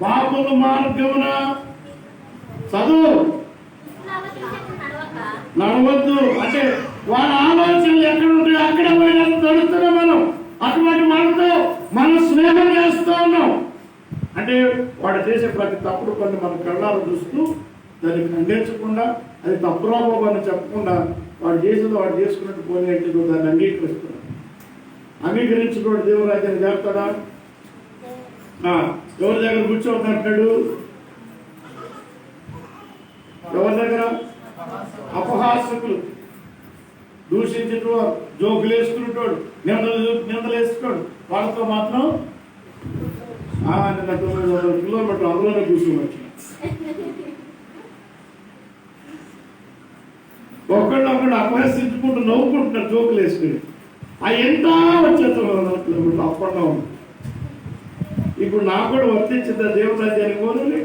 పాపుల మార్గమున చదువు నడవద్దు అంటే వాళ్ళ ఆలోచనలు ఎక్కడ ఉంటాయో అక్కడ పోయినా నడుస్తున్నాం మనం. అటువంటి వాళ్ళతో మనం స్నేహం చేస్తూ ఉన్నాం. అంటే వాడు చేసే ప్రతి తప్పుడు కొన్ని మన కళ్ళారు చూస్తూ దాన్ని ఖండించకుండా, అది తప్పురా బాబు అని చెప్పకుండా, వాడు చేసేది వాడు చేసుకున్నట్టు పోయిన దాన్ని అంగీకరిస్తున్నాడు. అంగీకరించినోడు దేవుడు రాజ్యాన్ని చేస్తాడా? ఎవరి దగ్గర కూర్చోవద్దంటాడు? ఎవరి దగ్గర? అపహాసకులు, దూషించేటవాడు, జోకులు వేసుకునేటోడు, నిందలు వేసుకున్నాడు, వాళ్ళతో మాత్రం 900 కిలోమీటర్లు అందులోనే కూర్చోవచ్చు. ఒకళ్ళు అపహసించుకుంటూ నవ్వుకుంటున్నారు జోకులు వేసుకుని. ఎంత వచ్చేస్తున్నారు కిలోమీటర్లు అప్పట్లో. ఇప్పుడు నాకు కూడా వర్తించిందా దేవుడు రాజ్యాన్ని కోరుని?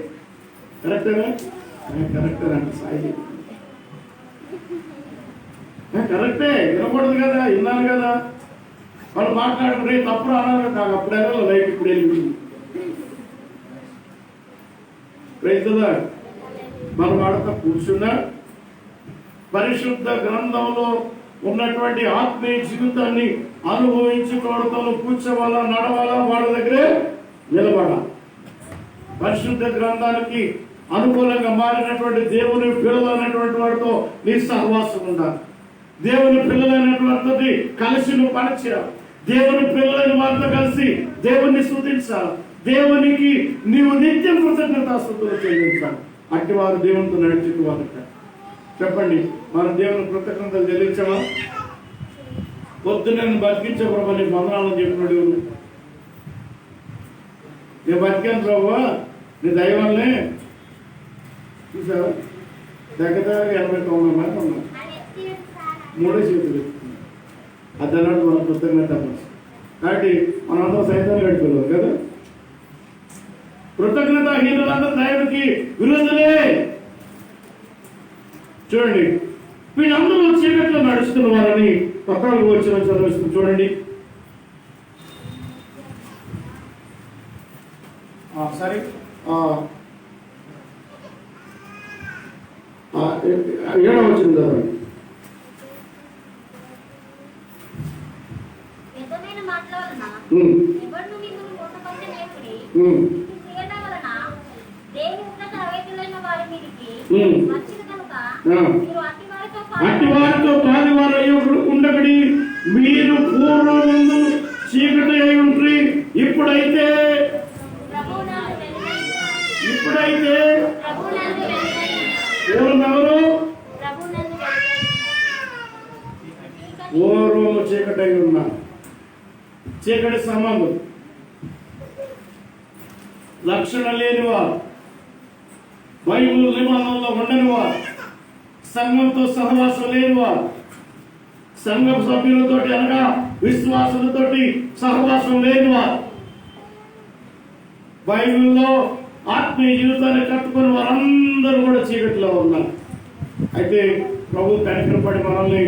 కరెక్టేనా? కరెక్టే అంటే సాయి కరెక్టే. వినకూడదు కదా, విన్నాను కదా. వాళ్ళు మాట్లాడుకునే తప్పుడు అన్నారు కదా, నాకు అప్పుడు ఎలా లైట్ ఇప్పుడు వెళ్ళిపోయింది. రైతుదా మనం ఆడతా కూర్చున్నా పరిశుద్ధ గ్రంథంలో ఉన్నటువంటి ఆత్మీయ జీవితాన్ని అనుభవించుకోవడంతో కూర్చోవాలా, నడవాలా, వాళ్ళ దగ్గరే నిలబడాలి. పరిశుద్ధ గ్రంథానికి అనుకూలంగా మారినటువంటి దేవుని పిల్లలైనటువంటి వాడితో నీ సహవాసం ఉండాలి. దేవుని పిల్లలైనటువంటి కలిసి నువ్వు పనిచేయాలి. దేవుని పిల్లలైన వారితో కలిసి దేవుణ్ణి స్తుతించాలి. దేవునికి నీవు నిత్యం కృతజ్ఞతాస్తుతులు చెల్లించాలి. అట్టి వారు దేవునితో నడిచేటి వారు. చెప్పండి, మన దేవుని కృతజ్ఞతలు చెల్లించమా? పొద్దున్న బతికించే ప్రభు నీకు వందనాలని చెప్పినాడు. నేను బతికాను ప్రభు, నీ దైవాన్నే. చూసావా, దగ్గర 80-90 మంది ఉన్నారు. 3 చేతులు అదన్నాడు మన కృతజ్ఞత. కాబట్టి మనందరూ సైతాన్ని పెట్టుకోలేదు కదా. కృతజ్ఞత హీనులందరూ దైవానికి విరోధులే. చూడండి, వీళ్ళందరూ చీకట్లో నడుస్తున్న వారని 14వ వచనం చదివిస్తుంది. చూడండి. సరే, 7వ వచనం చదవండి. అట్టి వారితో పాలువారు ఉండకడి, మీరు పూర్వముందు చీకటి అయి ఉంట్రి, ఇప్పుడైతే పూర్వమెవరు? పూర్వము చీకటి అయి ఉన్నారు. చీకటి సంబంధం, లక్షణం లేనివారు, బైబిల్ నిబంధనలో ఉండని వారు, సంఘంతో సహవాసం లేనివారు, సంఘ సభ్యులతోటి అనగా విశ్వాసులతోటి సహవాసం లేనివారు, బైబిల్లో ఆత్మీయ జీవితాన్ని కట్టుకుని వారందరూ కూడా చీకటిలో ఉన్నారు. అయితే ప్రభు కనికరపడి మనల్ని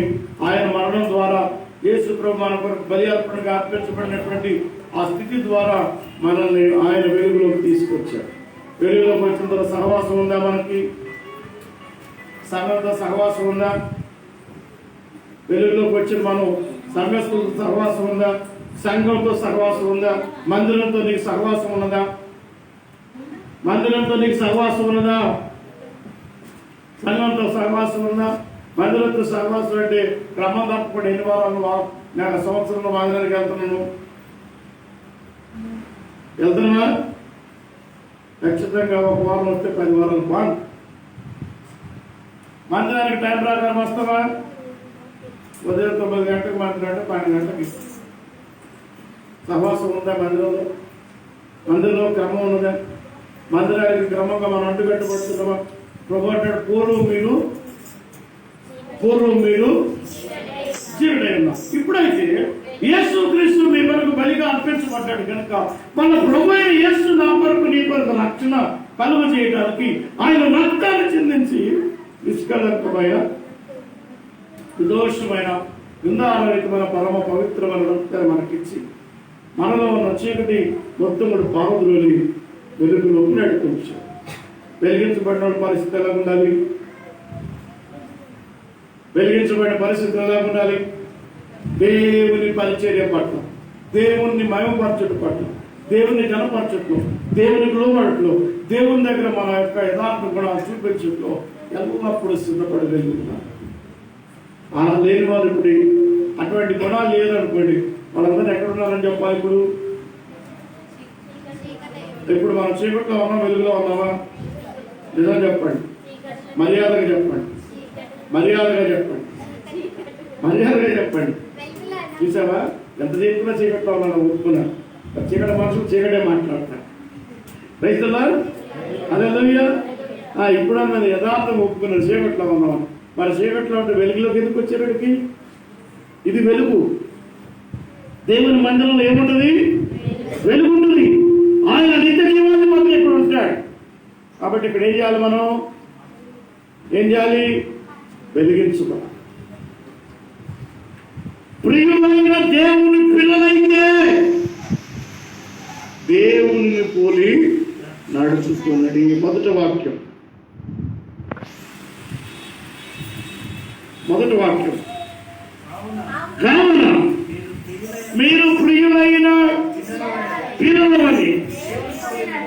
ఆయన మరణం ద్వారా యేసు ప్రభు మన కొరకు బలి అర్పణగా అర్పించబడినటువంటి ఆ స్థితి ద్వారా మనల్ని ఆయన వెలుగులోకి తీసుకొచ్చాడు. వెలుగులోకి వచ్చిన తర్వాత సహవాసం ఉందా? మనకి సంఘంతో సహవాసం ఉందా? వెలుగులోకి వచ్చిన మనం సంఘస్థులతో సహవాసం ఉందా? సంఘంతో సహవాసం ఉందా? మందిరంతో నీకు సహవాసం ఉన్నదా? మందిరంతో నీకు సహవాసం ఉన్నదా? సంఘంతో సహవాసం ఉందా? మందిరంతో సహవాసం అంటే క్రమం తప్పకుండా ఎన్ని వారాలు నేను సంవత్సరంలో మందిరానికి వెళ్తున్నావా? ఖచ్చితంగా ఒక వారం వస్తే 10 వారాలు బాగు. మందిరానికి టైం ప్రకారం వస్తావా? ఉదయం 9 గంటలకు మందిరం అంటే 12 గంటలకి. సహవాసం ఉందా మందిరంలో? మందిరంలో క్రమం ఉన్నదా? మందిరానికి క్రమంగా మనం అంటుకట్టుబడుతున్నామా? ప్రభు అంటాడు, పూర్వం మీరు చీకటై ఉన్నారు. ఇప్పుడైతే యేసు క్రీస్తు మీ కొరకు బలిగా అర్పించబడ్డాడు కనుక మన ప్రభు అయిన యేసు నా కొరకు నీ కొరకు రక్షణ కలుగ చేయడానికి ఆయన రక్తాన్ని చిందించి నిష్కలంకమైన నిర్దోషమైన నిందారహితమైన పరమ పవిత్రమైన రక్తాన్ని మనకిచ్చి మనలో ఉన్న చీకటి మొత్తం కూడా పారద్రోలి వెలుగులోకి నడిపించాడు. వెలిగించబడిన పరిస్థితి ఎలా ఉండాలి? వెలిగించబడిన పరిస్థితి ఎలా ఉండాలి? దేవుని పరిచర్య పట్ల, దేవుణ్ణి మహిమపరచుట పట్ల, దేవుని కనపరచుట్లో, దేవుని లోబడట్లో, దేవుని దగ్గర మన యొక్క యథార్థ గుణాలు చూపించట్లో ఎల్లప్పుడూ సిద్ధపడగలుగుతున్నాం. అలా లేని వాళ్ళు ఇప్పుడు అటువంటి గుణాలు లేదనుకోండి, వాళ్ళందరూ ఎక్కడ ఉన్నారని చెప్పాలి? ఇప్పుడు మనం చీకట్లో ఉన్నాం, వెలుగులో ఉన్నామా? నిజం చెప్పండి, మర్యాదగా చెప్పండి, మర్యాదగా చెప్పండి. చూసావా ఎంత చీకట్లో చీకట్లో ఉన్నాను ఒప్పుకున్నా. చీకటి మనుషులు చీకటే మాట్లాడతారు. రైతులా అదే ఇప్పుడు అన్నది యథార్థం ఒప్పుకున్నాను, చీకట్లో ఉన్నామని. మరి చీకట్లో ఉంటే వెలుగులోకి ఎందుకు వచ్చేవాడికి? ఇది వెలుగు. దేవుని మందిరంలో ఏముంటుంది? వెలుగు ఉంటుంది. ఆయన నిత్య జీవాన్ని మాత్రం ఇక్కడ ఉంటాడు. కాబట్టి ఇక్కడ ఏం చేయాలి? మనం ఏం చేయాలి? వెలిగించుకోవాలి. ప్రియులైన దేవుని పిల్లలైతే దేవుని పోలి నడుచుకున్నది. మొదటి వాక్యం కావున మీరు ప్రియులైన పిల్లలని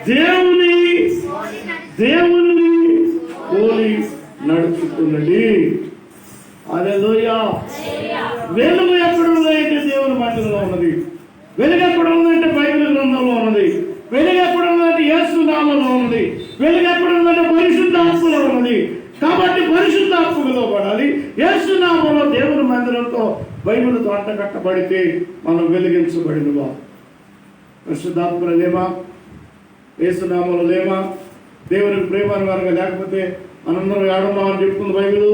దేవుని పోలి నడుచుకున్నది. హల్లెలూయా. వెలుగు ఎక్కడ ఉందంటే దేవుని మందిరంలో ఉన్నది. వెలుగు ఎక్కడ ఉందంటే బైబిల్ గ్రంథంలో ఉన్నది. వెలుగు ఎక్కడ ఉందంటే యేసు నామములో ఉన్నది. వెలుగు ఎక్కడ ఉందంటే పరిశుద్ధాత్మలో ఉన్నది. కాబట్టి పరిశుద్ధాత్మలో పడాలి. యేసు నామములో దేవుని మందిరంతో బైబిల్తో అంటకట్టబడితే మనం వెలిగించబడిన వారు. పరిశుద్ధాత్మలో లేమా? యేసు నామములో లేమా? దేవునికి ప్రేమని వారుగా లేకపోతే మనందరం ఏడున్నామని చెప్తుంది బైబిల్.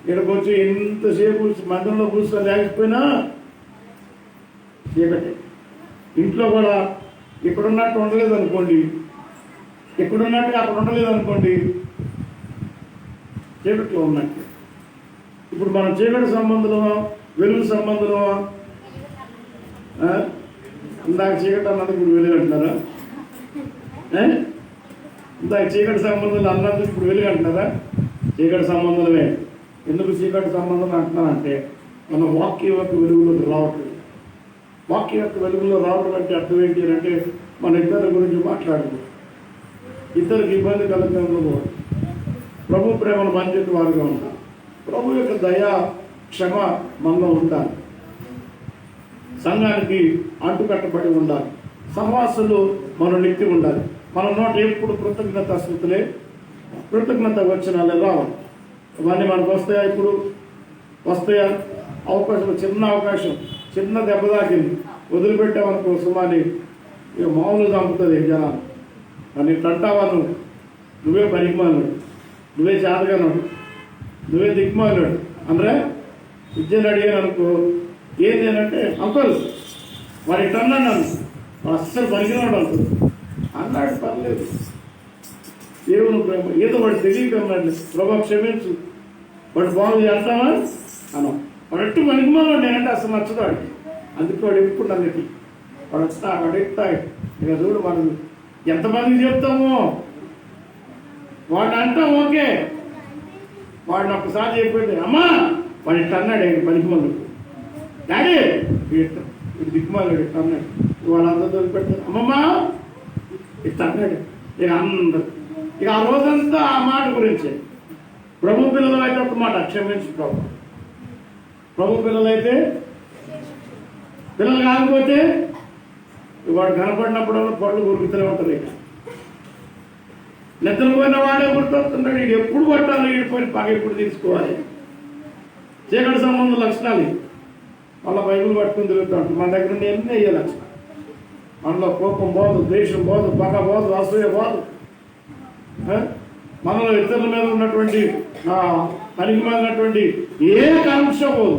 ఇక్కడికి వచ్చి ఎంతసేపు మందిరంలో కూర్చొని లేకపోయినా చీకటి. ఇంట్లో కూడా ఇక్కడున్నట్టు ఉండలేదు అనుకోండి, ఇక్కడ ఉన్నట్టుగా అక్కడ ఉండలేదు అనుకోండి, చీకట్లో ఉన్నట్టు. ఇప్పుడు మనం చీకటి సంబంధమా వెలుగు సంబంధమా? ఇందాక చీకటి అన్నది ఇప్పుడు వెలుగు అంటున్నారా? ఇందాక చీకటి సంబంధం అన్నది ఇప్పుడు వెలుగు అంటున్నారా? చీకటి సంబంధమే. ఎందుకు చీకటి సంబంధం అంటున్నానంటే మన వాక్యం యొక్క వెలుగులోకి రావట్లేదు. వాక్యం యొక్క వెలుగులో రావడం అంటే అర్థం ఏంటి అంటే మన ఇద్దరి గురించి మాట్లాడదు, ఇద్దరికి ఇబ్బంది కలగడంలో ప్రభు ప్రేమను మంచి వారుగా ఉంటారు. ప్రభు యొక్క దయ క్షమ మనలో ఉండాలి. సంఘానికి అంటుకట్టబడి ఉండాలి. సహవాసులు మనం నిత్యం ఉండాలి. మన నోట ఎప్పుడు కృతజ్ఞత స్థుతులే, కృతజ్ఞత వచనాలే రావాలి. ఇవన్నీ మనకు వస్తాయా? ఇప్పుడు వస్తాయా? అవకాశం, చిన్న అవకాశం, చిన్న దెబ్బ తాకింది, వదిలిపెట్టామనుకో సుమాని ఇక మామూలు చంపుతుంది జనాలు. కానీ అంటావా నువ్వే పనికిమాలినాడు, నువ్వే చేతగానాడు, నువ్వే దిక్కుమాలినాడు అందరే విద్యను అడిగాను అనుకో, ఏంటి అంటే అంకుల్ వాడు ఇట్లా అన్నాడు, నన్ను వాడు అస్సలు పనికినాడు అంకుల్ అన్నాడు. పర్లేదు, దేవుని ప్రేమ ఏదో వాడు తెలియక అన్నాడు, ప్రభా క్షమించు, వాడు బాగు చేస్తావా అన్నా. వాడు ఎట్టు పనికిమాలి నేనంటే అసలు నచ్చుతాడు. అందుకే వాడు ఎప్పుడు నన్ను ఎట్టి వాడు వస్తా వాడు ఎత్తాడు. ఇక చూడు మనం ఎంతమందికి చెప్తామో, వాడిని అంటాం ఓకే, వాడిని ఒక్కసారి చెప్పేది అమ్మా వాడు ఇట్లా అన్నాడు, ఆయన పనికిమాలి డాడీ ఇటు దిక్కుమాలాడు ఇట్లా అన్నాడు, వాళ్ళందరూ వదిలిపెట్టారు అమ్మమ్మ ఇట్లా అన్నాడు. ఇక అందరు ఇక ఆ రోజంతా ఆ మాట గురించే. ప్రభు పిల్లలు అయితే ఒక మాట క్షమించు ప్రభు, ప్రభు పిల్లలైతే పిల్లలు కాకపోతే వాడు కనపడినప్పుడు పళ్ళు గురుకుతూనే ఉంటారు. ఇక నిద్రపోయిన వాడే గుర్తొస్తున్నాడు, వీడు ఎప్పుడు పట్టాలి, వీడిపోయిన పగ ఎప్పుడు తీసుకోవాలి. చీకటి సంబంధం లక్షణాలు మళ్ళీ బైబుల్ పట్టుకుని తిరుగుతూ ఉంటాం. మన దగ్గర నుండి ఎన్ని అయ్యే లక్షణాలు. మనలో కోపం పోదు, ద్వేషం పోదు, పగ పోదు, అసూయ పోదు. మనలో ఇతరుల మీద ఉన్నటువంటి పనికి మాలినటువంటి ఏ కాంక్ష పోదు.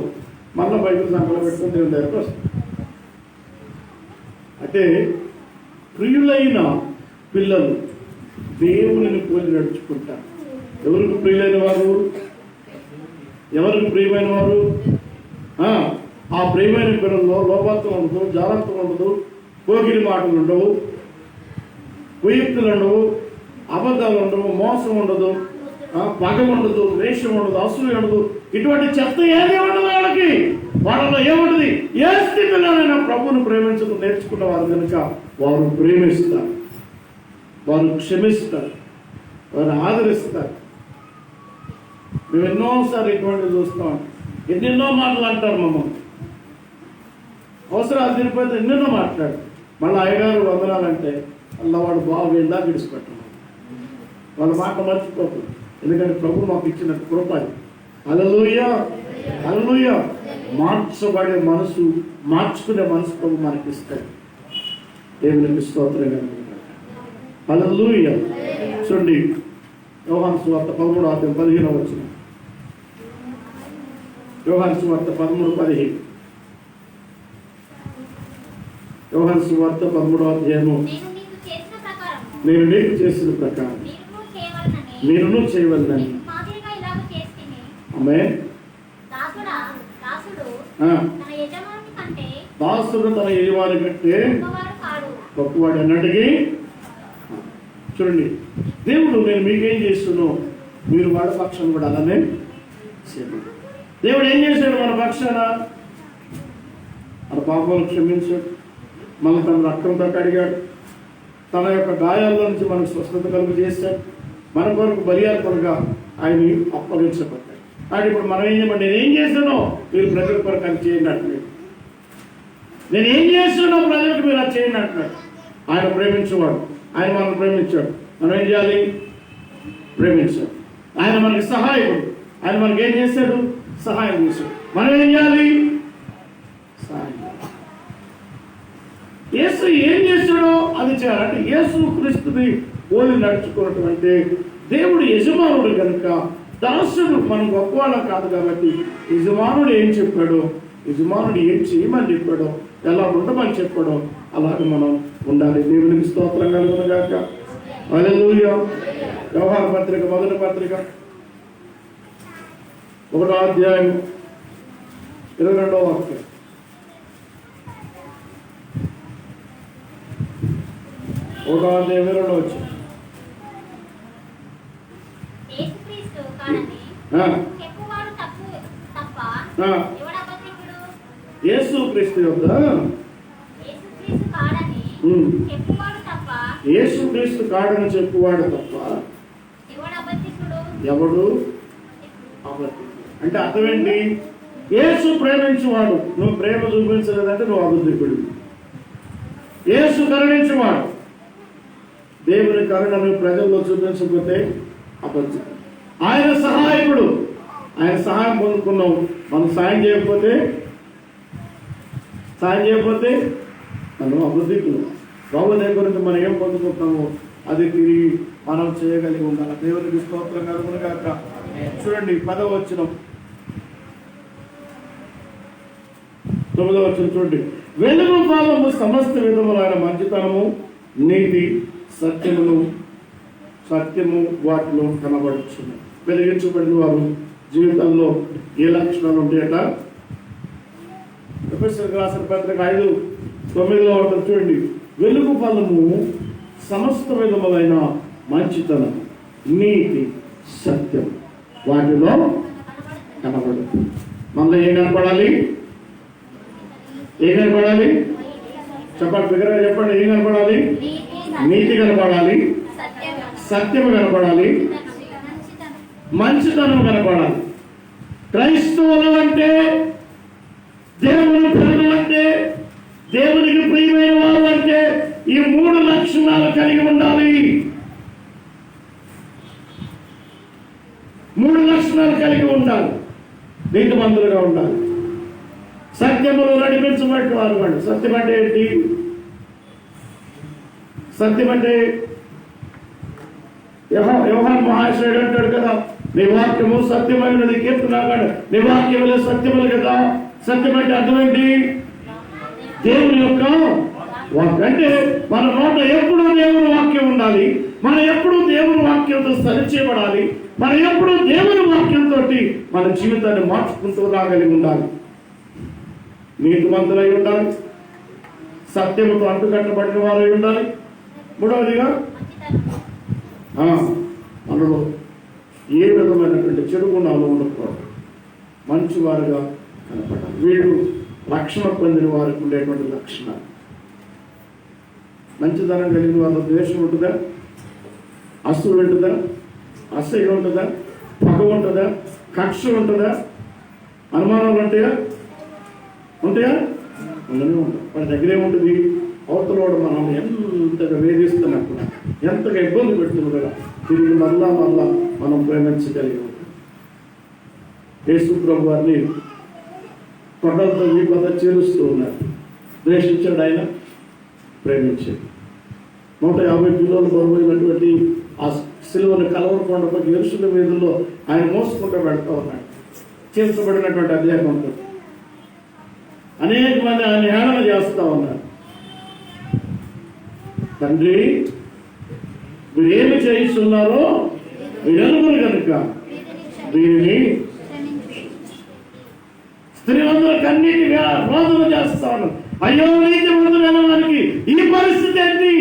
మనలో బైబుల్ సంఖ్యలో పెట్టుకుని దేవుని దగ్గరకు వస్తుంది. అంటే ప్రియులైన పిల్లలు దేవుని పోలి నడుచుకుంటారు. ఎవరికి ప్రియులైన వారు? ఎవరికి ప్రియమైన వారు? ఆ ప్రియమైన పిల్లల్లో లోపత్వం ఉండదు, జాగ్రత్తం ఉండదు, పోగిరి మాటలు ఉండవు, కుయుక్తులు ఉండవు, అబద్ధాలు ఉండవు, మోసం ఉండదు, పగ ఉండదు, ద్వేషం ఉండదు, అసూయ ఉండదు. ఇటువంటి చెత్త ఏది ఉండదు వాళ్ళకి. వాళ్ళలో ఏముంటుంది? ఏ స్థితిలోనైనా ప్రభువును ప్రేమించడం నేర్చుకున్న వారు కనుక వారు ప్రేమిస్తారు, వారు క్షమిస్తారు, వారు ఆదరిస్తారు. మేము ఎన్నోసార్లు ఇటువంటివి చూస్తాం. ఎన్నెన్నో మాటలు అంటారు మమ్మల్ని, అవసరాలు తిరిగిపోతే ఎన్నెన్నో మాట్లాడు. మళ్ళీ అయ్యగారు వందనాలంటే అలా వాడు బాగు ఎందా విడిచిపెట్టడం, వాళ్ళ మాట మర్చిపోతుంది. ఎందుకంటే ప్రభు మాకు ఇచ్చిన కృప. హల్లెలూయా, హల్లెలూయా. మార్చబడే మనసు, మార్చుకునే మనసు ప్రభు మనకి ఇస్తాడు. దేవునికి స్తోత్రం. హల్లెలూయా. చూడండి యోహాను సువార్త 13:15 వచ్చిన. యోహాను సువార్త 13:15. యోహాను సువార్త 13వ నేను నీకు చేసిన ప్రకారం నేను చేయవలనని. ఆమేన్. దాసుడు తన యజమాని కంటే గొప్పవాడు అన్నట్టుగా. చూడండి, దేవుడు నేను మీకేం చేస్తున్నాను, మీరు వాడ పక్షం కూడా అలానే చేయండి. దేవుడు ఏం చేశాడు మన పక్షాన? మన పాపాలను క్షమించాడు, మన తన రక్తంతో కడిగాడు, తన యొక్క గాయాల్లో నుంచి మనకు స్వస్థత కలుగు చేశాడు, మన కొరకు బలియాత్మలుగా ఆయన్ని అప్పగించబడ్డాడు. కానీ ఇప్పుడు మనం ఏం చేయమంటే నేనేం చేశానో మీరు ప్రజల కొరకు అది చేయండి అంటున్నాడు. నేనేం చేస్తున్నానో ప్రజలకు మీరు అది చేయండి అంటున్నాడు. ఆయన ప్రేమించేవాడు, ఆయన మనల్ని ప్రేమించాడు. మనం ఏం చేయాలి? ప్రేమించాడు. ఆయన మనకి సహాయకుడు, ఆయన మనకి ఏం చేశాడు? సహాయం చేశాడు. మనం ఏం చేయాలి? సహాయం. యేసు ఏం చేశాడో అది చేయాలంటే యేసు క్రీస్తుని పోలి నడుచుకున్నటువంటి దేవుడు యజమానుడు కనుక దాసుడు మనం గొప్పవాళ్ళం కాదు కాబట్టి యజమానుడు ఏం చెప్పాడో, యజమానుడు ఏం చేయమని చెప్పాడో, ఎలా ఉండమని చెప్పాడో అలాగే మనం ఉండాలి. దేవునికి స్తోత్రం కలుగును గాక. హల్లెలూయా. వ్యవహార పత్రిక మొదటి పత్రిక 1వ అధ్యాయం 22వ వాక్యం. ఒకటో అధ్యాయం 22వ వచనం. యేసుక్రీస్తు యొక్క యేసుక్రీస్తు కాడని చెప్పువాడు తప్ప ఎవడు అబద్ధికుడు. అంటే అర్థం ఏంటి? యేసు ప్రేమించువాడు, నువ్వు ప్రేమ చూపించలేదంటే నువ్వు అబద్ధికుడు. యేసు కరుణించువాడు, దేవుని కరుణను ప్రజల్లో చూపించకపోతే అబద్ధికుడు. ఆయన సహాయకుడు, ఆయన సహాయం పొందుకున్నావు, మనం సాయం చేయకపోతే మనం అబద్ధికులు. ప్రభు దగ్గర నుంచి మనం ఏం పొందుకుంటున్నామో అది తిరిగి మనం చేయగలిగి ఉండాలి. దేవునికి స్తోత్రం కలుగును గాక. చూడండి 10వ వచనం 9వ వచనం చూడండి. వెలుగు కాలము సమస్త విధములైన మంచితనము, నీతి, సత్యము వాటిలో కనబడుచున్నాయి. వెలిగించబడిన వారు జీవితంలో ఏ లక్షణాలు ఉంటాయట? రాసిన పత్రిక 5:9 ఉంటుంది చూడండి. వెలుగు ఫలము సమస్త విధములైన మంచితనం, నీతి, సత్యం వాటిలో కనబడుతుంది. మనలో ఏం కనపడాలి? చెప్పండి, బిగ్గరగా చెప్పండి. ఏం కనపడాలి? నీతి కనపడాలి, సత్యం కనపడాలి, మంచితనం కనపడాలి. క్రైస్తవులు అంటే, దేవుని ప్రజలు అంటే, దేవునికి ప్రియమైన వారు అంటే ఈ 3 లక్షణాలు కలిగి ఉండాలి. 3 లక్షణాలు కలిగి ఉండాలి. నీతిమంతులుగా ఉండాలి, సత్యములు నడిపించబట్టి వారు. సత్యం అంటే ఏంటి? సత్యం అంటే యోహాను మహాశయుడు అంటాడు కదా, నీ వాక్యము సత్యమైనది కీర్తనాడు, నీ వాక్యములే సత్యములు కదా. సత్యం అంటే అర్థం ఏంటి? దేవుని యొక్క వాక్యం. అంటే మన నోట ఎప్పుడూ దేవుని వాక్యం ఉండాలి, మనం ఎప్పుడూ దేవుని వాక్యంతో సరిచేయబడాలి, మనం ఎప్పుడూ దేవుని వాక్యంతో మన జీవితాన్ని మార్చుకుంటూ రాగలిగి ఉండాలి. నీతిమంతులై ఉండాలి, సత్యముతో అంటుకట్టబడిన వారై ఉండాలి. 3వదిగా మనలో ఏ విధమైనటువంటి చెడు గుణాలు ఉండకూడదు, మంచివారుగా కనపడాలి. వీళ్ళు రక్షణ పొందిన వారికి ఉండేటువంటి లక్షణాలు. మంచితనం కలిగిన వాళ్ళ ద్వేషం ఉంటుందా? అసూయ ఉంటుందా? అసహ్యం ఉంటుందా? పగ ఉంటుందా? కక్ష ఉంటుందా? అనుమానాలు ఉంటాయా? ఉండనే ఉంటాయి. వాడి దగ్గర ఏముంటుంది? అవతలోడు మనం ఎంతగా వేధిస్తున్నప్పుడు, ఎంతగా ఇబ్బంది పెడుతున్నారు కదా, తిరిగి మళ్ళా మనం ప్రేమించగలిగి ఉంటాం. యేసు ప్రభు వారిని కొండలతో మీ కొత్త చేరుస్తూ ఉన్నారు. ద్వేషించాడు ఆయన, ప్రేమించాడు. 150 కిలోలు బరువైనటువంటి ఆ సిలువను కలవర కొండపై యెరూషలేము వీధుల్లో ఆయన మోసుకుంటూ పెడతా ఉన్నాడు. చేర్చబడినటువంటి అధ్యాయంతో అనేక మంది ఆయన హేళన చేస్తూ ఉన్నారు. తండ్రి, మీరు ఏమి చేయిస్తున్నారో మీరెరుగురు కనుక దీనిని స్త్రీలందరూ కన్నీటి రోదన చేస్తా ఉన్నారు. అయ్యో, నీతి మందులైన వారికి ఈ పరిస్థితి ఏంటి?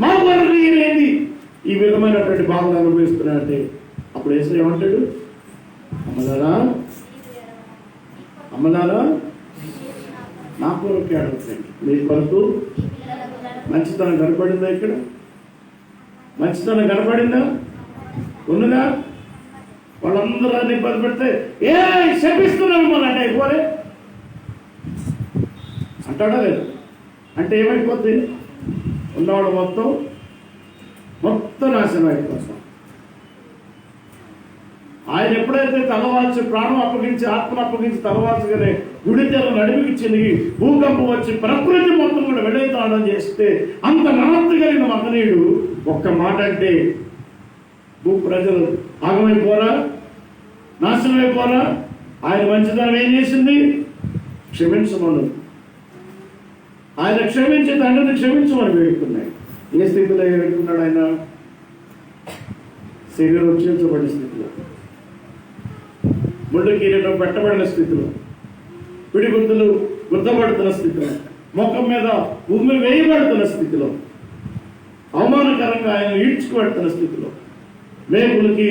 మా కొరకు ఏంటి? ఈ విధమైనటువంటి భావన అనుభవిస్తున్నారంటే అప్పుడు యేసు ఏమంటాడు? అమ్మలారా నా కొరకు అడుగుతాయి, మీ కొరకు మంచితనం కనపడిందా? ఇక్కడ మంచితనం కనపడిందా? ఉన్నదా? వాళ్ళందరూ అన్ని ఇబ్బంది పెడితే శపిస్తున్నాను మన అంటే అయిపోలే అంటాడా లేదు? అంటే ఏమైపోద్ది? ఉన్నవాడు మొత్తం నాశనం అయిపోతాం. ఆయన ఎప్పుడైతే తలవాల్చి ప్రాణం అప్పగించి ఆత్మను అప్పగించి తలవాల్చగానే గుడితెర నడిమికి చెలిగి భూకంపం వచ్చి ప్రకృతి మొత్తం కూడా వెడైతాడని చేస్తే అంత నార్తి కలిగిన మహనీయుడు ఒక్క మాట అంటే భూ ప్రజలు ఆగమైపోరా, నాశనం అయిపోరా? ఆయన మంచితనం ఏం చేసింది? క్షమించమను. ఆయన క్షమించి తండ్రిని క్షమించమని వేడుకున్నాయి. ఏ స్థితిలో వేడుకున్నాడు ఆయన? శరీరం చీల్చబడిన స్థితిలో, ముళ్ళు కిరీటం పెట్టబడిన స్థితిలో, పిడిగుద్దులు గుద్దబడుతున్న స్థితిలో, ముఖం మీద ఉమ్మి వేయబడుతున్న స్థితిలో, అవమానకరంగా ఆయన ఈడ్చుకుబడుతున్న స్థితిలో, మేకులకి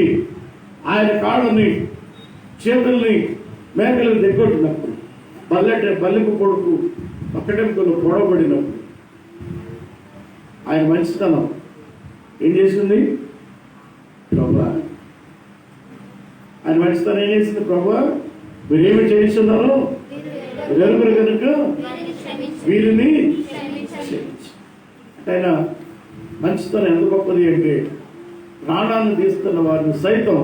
ఆయన కాళ్ళని చేతుల్ని మేకలు దిగ్గొట్టినప్పుడు, బల్లెపు కొడుకు పక్కటెంపులు పొడవబడినప్పుడు ఆయన మంచితనం ఏం చేసింది? ప్రభువా, ఆయన మంచితనం ఏం చేసింది? ప్రభువా, మీరేమి చేయిస్తున్నారు? వెలుగురు కనుక వీరిని క్షమించు. ఆయన మంచితనం ఎంత గొప్పది అంటే ప్రాణాన్ని తీస్తున్న వారిని సైతం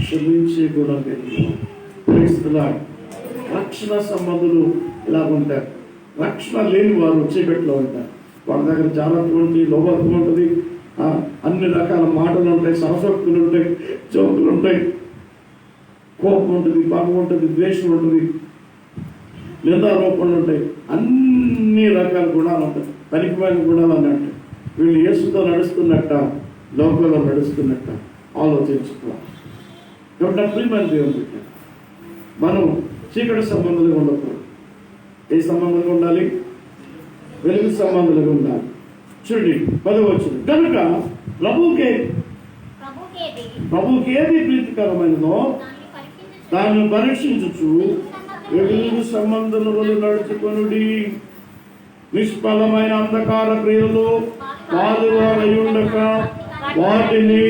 క్షమించే గుణం కలిగిన రక్షణ సంబంధులు ఇలా ఉంటారు. రక్షణ లేని వారు చీకట్లో ఉంటారు. వాళ్ళ దగ్గర జాగ్రత్త ఉంటుంది, లోబత్వం ఉంటుంది, అన్ని రకాల మాటలు ఉంటాయి, సరసక్తులు ఉంటాయి, జోకులు ఉంటాయి, కోపం ఉంటుంది, పాపం ఉంటుంది, ద్వేషం ఉంటుంది, నిందారోపణలు ఉంటాయి, అన్ని రకాల గుణాలు ఉంటాయి. పనికిమైన గుణాలు అన్నట్టు వీళ్ళు యేసుతో నడుస్తున్నట్ట, లోకంలో నడుస్తున్నట్ట ఆలోచించుకోవాలి. కాబట్టి ప్రియమైన దేవుని బిడ్డ, మనం చీకటి సంబంధాలుగా ఉండకూడదు. ఏ సంబంధంగా ఉండాలి? వెలుగు సంబంధాలుగా ఉండాలి. చూడండి 10వ వచనం, కనుక ప్రభువుకి ఏది ప్రీతికరమైనదో దాన్ని పరీక్షించుచు వెలుగు సంబంధములు నడుచుకొనుడి. నిష్ఫలమైన అంధకార క్రియలు పాలువారై ఉండక వాటిని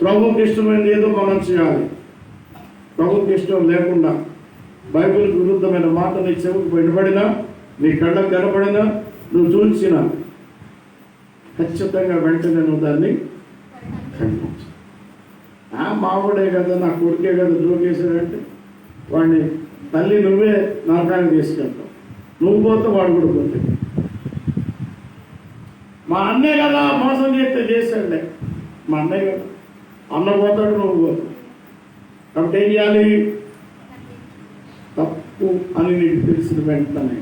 ప్రభుకి ఇష్టమైనది ఏదో మనం చేయాలి. ప్రభుకి ఇష్టం లేకుండా బైబిల్కి విరుద్ధమైన మాట నీ చెవుకు వినబడినా, నీ కళ్ళకు కనబడినా, నువ్వు చూసినా ఖచ్చితంగా వెంటనే నువ్వు దాన్ని ఖండించు. మావాడే కదా, నా కొడుకే కదా జోకేసాడంటే వాడిని తల్లి నువ్వే నరకానికి తీసుకెళ్తావు. నువ్వు పోతే వాడు కూడా పోతే. మా అన్నే కదా మోసం చేస్తే చేశాడులే, మా అన్నయ్య కదా, అన్న పోతాడు, నువ్వు పోతావు. కాబట్టి ఏం చేయాలి? తప్పు అని నీకు తెలిసిన వెంటనే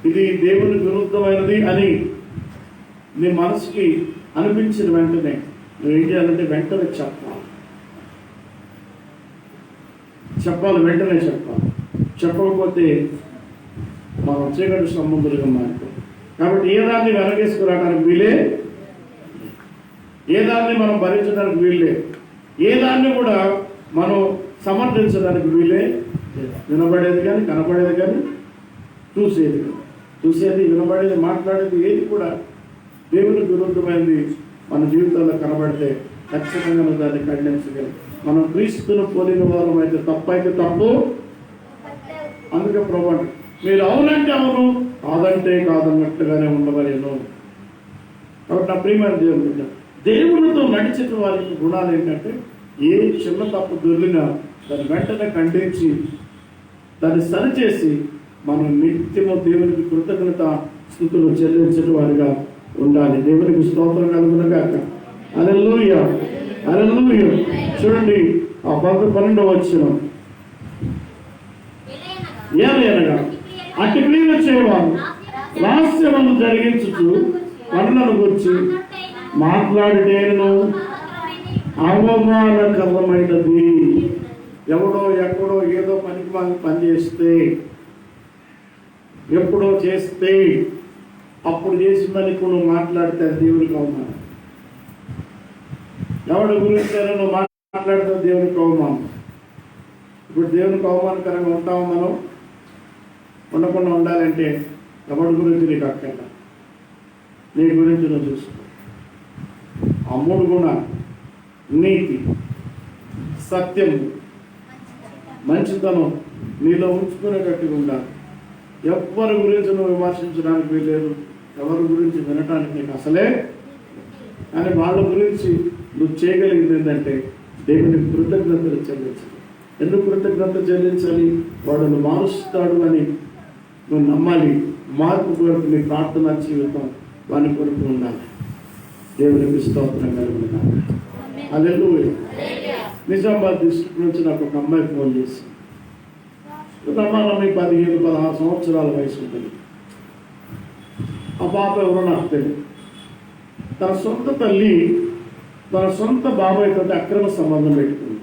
ఇది దేవునికి విరుద్ధమైనది అని నీ మనసుకి అనిపించిన వెంటనే నువ్వేం చేయాలంటే వెంటనే చెప్పాలి, వెంటనే చెప్పాలి. చెప్పకపోతే మనం చీకటి సంబంధులుగా మారిపోతాం. కాబట్టి ఏ దాన్ని వెనకేసుకురావడానికి వీలే, ఏ దాన్ని మనం భరించడానికి వీలే, ఏ దాన్ని కూడా మనం సమర్థించడానికి వీలే. వినబడేది కానీ, కనబడేది కానీ, చూసేది వినబడేది, మాట్లాడేది ఏది కూడా దేవునికి విరుద్ధమైనది మన జీవితంలో కనబడితే ఖచ్చితంగా దాన్ని ఖండించగలం. మనం క్రీస్తును పోలిన వారం అయితే తప్పు అందుకే ప్రభు మీరు అవునంటే అవును, కాదంటే కాదన్నట్టుగానే ఉండవలేను. కాబట్టి నా ప్రియమైన దేవుడు, దేవునితో నడిచిన వారికి గుణాలు ఏంటంటే ఏ చిన్న తప్పు దొరికినా దాన్ని వెంటనే ఖండించి దాన్ని సరిచేసి మనం నిత్యము దేవునికి కృతజ్ఞత స్తుతులు చెల్లించిన వారిగా ఉండాలి. దేవునికి స్తోత్రం కలుగునగాక. హల్లెలూయా, హల్లెలూయా. చూడండి ఆ 12వ వచనం, ఏలయనగా అట్టి క్రియలు చేయవారు రహస్యమును జరిగించుచు పనులను గురించి మాట్లాడితేను అవమానకరమైనది. ఎవడో ఎక్కడో ఏదో పని చేస్తే, ఎప్పుడో చేస్తే, అప్పుడు చేసిందని నువ్వు మాట్లాడితే దేవునికి అవమానం. ఎవడి గురించి నువ్వు మాట్లాడితే దేవునికి అవమానం. ఇప్పుడు దేవునికి అవమానకరంగా ఉంటాము మనం. ఉండకుండా ఉండాలంటే ఎవరి గురించి నీకు అక్కర్లా, నీ గురించి నువ్వు చూసుకో. ఆ 3 గుణాలు, నీతి, సత్యం, మంచితనం నీలో ఉంచుకునేటట్టుగా ఉండాలి. ఎవరి గురించి నువ్వు విమర్శించడానికి వీలేదు, ఎవరి గురించి వినటానికి నీకు అసలే. కానీ వాళ్ళ గురించి నువ్వు చేయగలిగింది ఏంటంటే దేవునికి కృతజ్ఞతలు చెల్లించాలి. ఎందుకు కృతజ్ఞత చెల్లించాలి? వాడు నువ్వు మారుస్తాడు అని నువ్వు నమ్మాలి. మార్పు కొరకు నీ ప్రార్థన జీవితం వాని కొరకు ఉండాలి. దేవునికి స్తోత్రం కలుగుతున్నాను. హల్లెలూయా. నిజామాబాద్ డిస్ట్రిక్ట్ నుంచి నాకు ఒక అమ్మాయి ఫోన్ చేసి, మీకు 15-16 సంవత్సరాల వయసు ఉంటుంది. ఆ పాప ఎవరో నాకు తెలియదు. తన సొంత తల్లి తన సొంత బాబాయ్తో అక్రమ సంబంధం పెట్టుకుంది.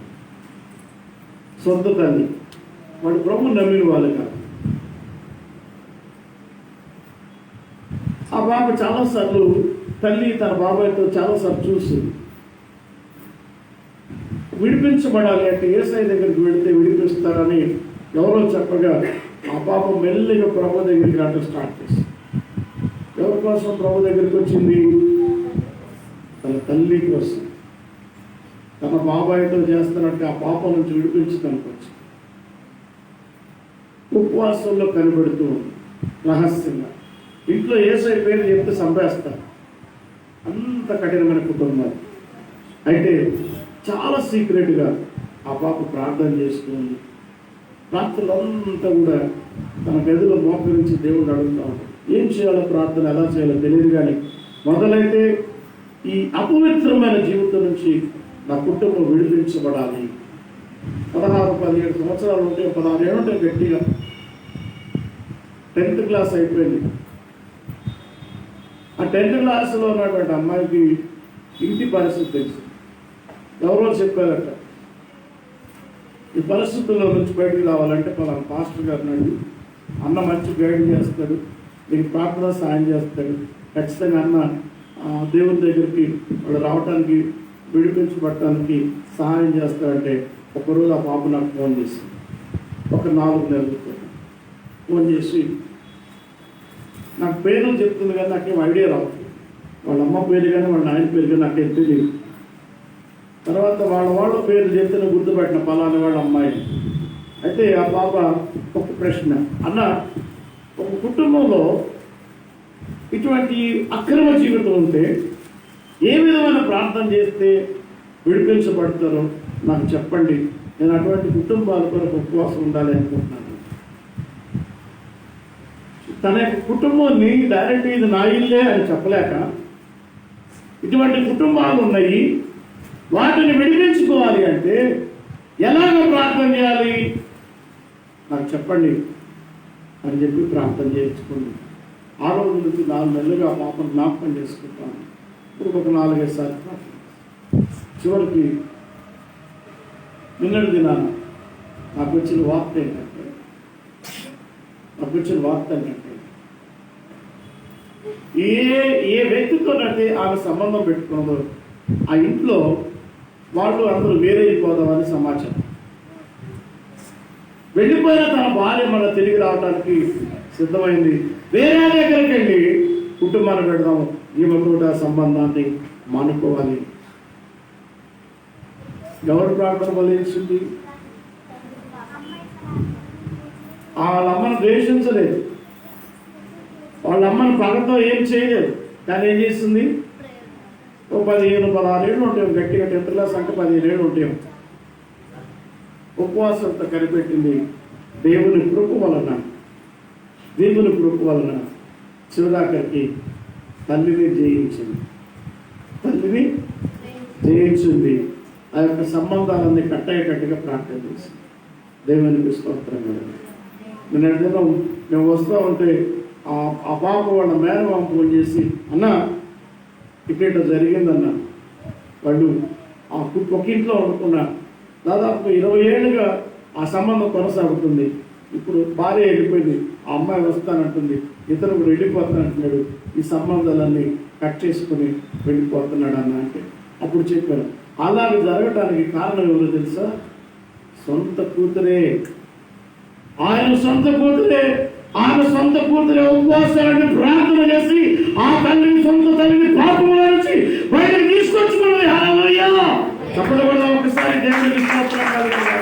సొంత తల్లి వాడు ప్రభు నమ్మిన వాళ్ళు కాదు. ఆ బాబు చాలాసార్లు తల్లి తన బాబాయ్తో చాలాసార్లు చూస్తుంది. విడిపించబడాలి అంటే యేసయ్య దగ్గరికి వెళితే విడిపిస్తారని ఎవరో చెప్పగా ఆ పాప మెల్లిగా ప్రభు దగ్గరికి రావడం స్టార్ట్ చేసింది. ఎవరి కోసం ప్రభు దగ్గరికి వచ్చింది? తన తల్లి కోసం. తన బాబాయ్తో చేస్తున్నట్టు ఆ పాప నుంచి విడిపించడానికి వచ్చింది. ఉపవాసంలో కనిపెడుతూ ఉంది రహస్యంగా. ఇంట్లో యేసయ్య పేరు చెప్తే చంపేస్తారు. అంత కఠినమైన కుటుంబాలు. అయితే చాలా సీక్రెట్గా ఆ పాప ప్రార్థన చేస్తుంది. రాత్రులంతా కూడా తన గదిలో మోకరించి దేవుడు అడుగుతూ ఉంటాడు. ఏం చేయాలో ప్రార్థన ఎలా చేయాలో తెలియదు, కానీ మొదలైతే ఈ అపవిత్రమైన జీవితం నుంచి నా కుటుంబం విడిపించబడాలి. 16-17 సంవత్సరాలు ఉంటే 16 ఏళ్ళు ఉంటే గట్టిగా 10th క్లాస్ అయిపోయింది. ఆ 10th క్లాస్లో ఉన్నటువంటి అమ్మాయికి ఇంటి పరిస్థితి తెలుసు. ఎవరో చెప్పారట, ఈ పరిస్థితుల్లో నుంచి బయటికి రావాలంటే పలానా పాస్టర్ గారిని అడిగి అన్న మంచి గైడ్ చేస్తాడు, నీకు ప్రార్థన సాయం చేస్తాడు, ఖచ్చితంగా అన్న దేవుని దగ్గరికి వాళ్ళు రావడానికి విడిపించబడటానికి సహాయం చేస్తాడంటే ఒకరోజు ఆ పాప నాకు ఫోన్ చేసింది. ఒక 4 నెలలతో ఫోన్ చేసి నాకు పేర్లు చెప్తుంది కానీ నాకేం ఐడియా రావట్లేదు. వాళ్ళ అమ్మ పేరు కానీ వాళ్ళ నాయన పేరు కానీ నాకేం తెలియదు. తర్వాత వాళ్ళ పేర్లు చెప్తే గుర్తుపెట్టిన పలానా వాళ్ళ అమ్మాయి. అయితే ఆ పాప ఒక ప్రశ్న, అన్న ఒక కుటుంబంలో ఇటువంటి అక్రమ జీవితం ఉంటే ఏ విధమైన ప్రార్థన చేస్తే విడిపించబడతారో నాకు చెప్పండి, నేను అటువంటి కుటుంబాల కొరకు ఉపవాసం ఉండాలి అనుకుంటున్నాను. తన యొక్క కుటుంబాన్ని డైరెక్ట్ ఇది నా ఇల్లే అని చెప్పలేక ఇటువంటి కుటుంబాలు ఉన్నాయి, వాటిని విడిపించుకోవాలి అంటే ఎలాగ ప్రార్థన చేయాలి నాకు చెప్పండి అని చెప్పి ప్రార్థన చేయించుకోండి. ఆ రోజు నుంచి 4 నెలలుగా ఆ పాపను జ్ఞాపకం చేసుకుంటాను. ఇప్పుడు ఒక 4-5 సార్లు ప్రార్థన. చివరికి నిన్నటి దినాన నాకు వచ్చిన వార్త ఏంటంటే ఏ వ్యక్తితోనైతే ఆమె సంబంధం పెట్టుకున్నదో ఆ ఇంట్లో వాళ్ళు అందరూ వేరే అయిపోదామని సమాచారం. వెళ్ళిపోయిన తన భార్య మన తిరిగి రావడానికి సిద్ధమైంది. వేరే దగ్గరికి వెళ్ళి కుటుంబాన్ని పెడదాం, ఈమె కూడా సంబంధాన్ని మానుకోవాలి. ఎవరు ప్రార్థన ఫలించింది? వాళ్ళ అమ్మను ద్వేషించలేదు, వాళ్ళ అమ్మను పగతో ఏం చేయలేదు, కానీ ఏం చేస్తుంది? ఓ 15-16 ఏళ్ళు ఉంటాయి, గట్టిగా 10th క్లాస్ అంటే 15 ఏళ్ళు ఉంటాయి. ఉపవాసంతో కనిపెట్టింది. దేవుని కృప వలన చివరాఖరికి తల్లిని జయించింది. ఆ యొక్క సంబంధాలన్నీ కట్టగా ప్రార్థన చేసింది. దేవునికి స్తోత్రం. నేను మేము వస్తూ ఉంటే ఆ పాప వాళ్ళ మేనమామ ఫోన్ చేసి, అన్న ఇట్లా జరిగిందన్న, వాళ్ళు ఒక ఇంట్లో వండుకున్న దాదాపు 20 ఏళ్ళుగా ఆ సంబంధం కొనసాగుతుంది. ఇప్పుడు భార్య వెళ్ళిపోయింది, ఆ అమ్మాయి వస్తానంటుంది, ఇతను కూడా వెళ్ళిపోతానంటున్నాడు, ఈ సంబంధాలన్నీ కట్ చేసుకుని వెళ్ళిపోతున్నాడు అన్న అంటే అప్పుడు చెప్పాను, అలాగే జరగటానికి కారణం ఎవరో తెలుసా? సొంత కూతురే. ఆమె సొంత కూతురే ఉపవాసాన్ని ప్రార్థన చేసి ఆ తల్లిని, సొంత తల్లిని పాపంలో నుంచి బయటకు తీసుకొచ్చుకున్నది. హల్లెలూయా! చెప్పడం ఒకసారి దేవునికి స్తోత్రం కలుగుతుంది.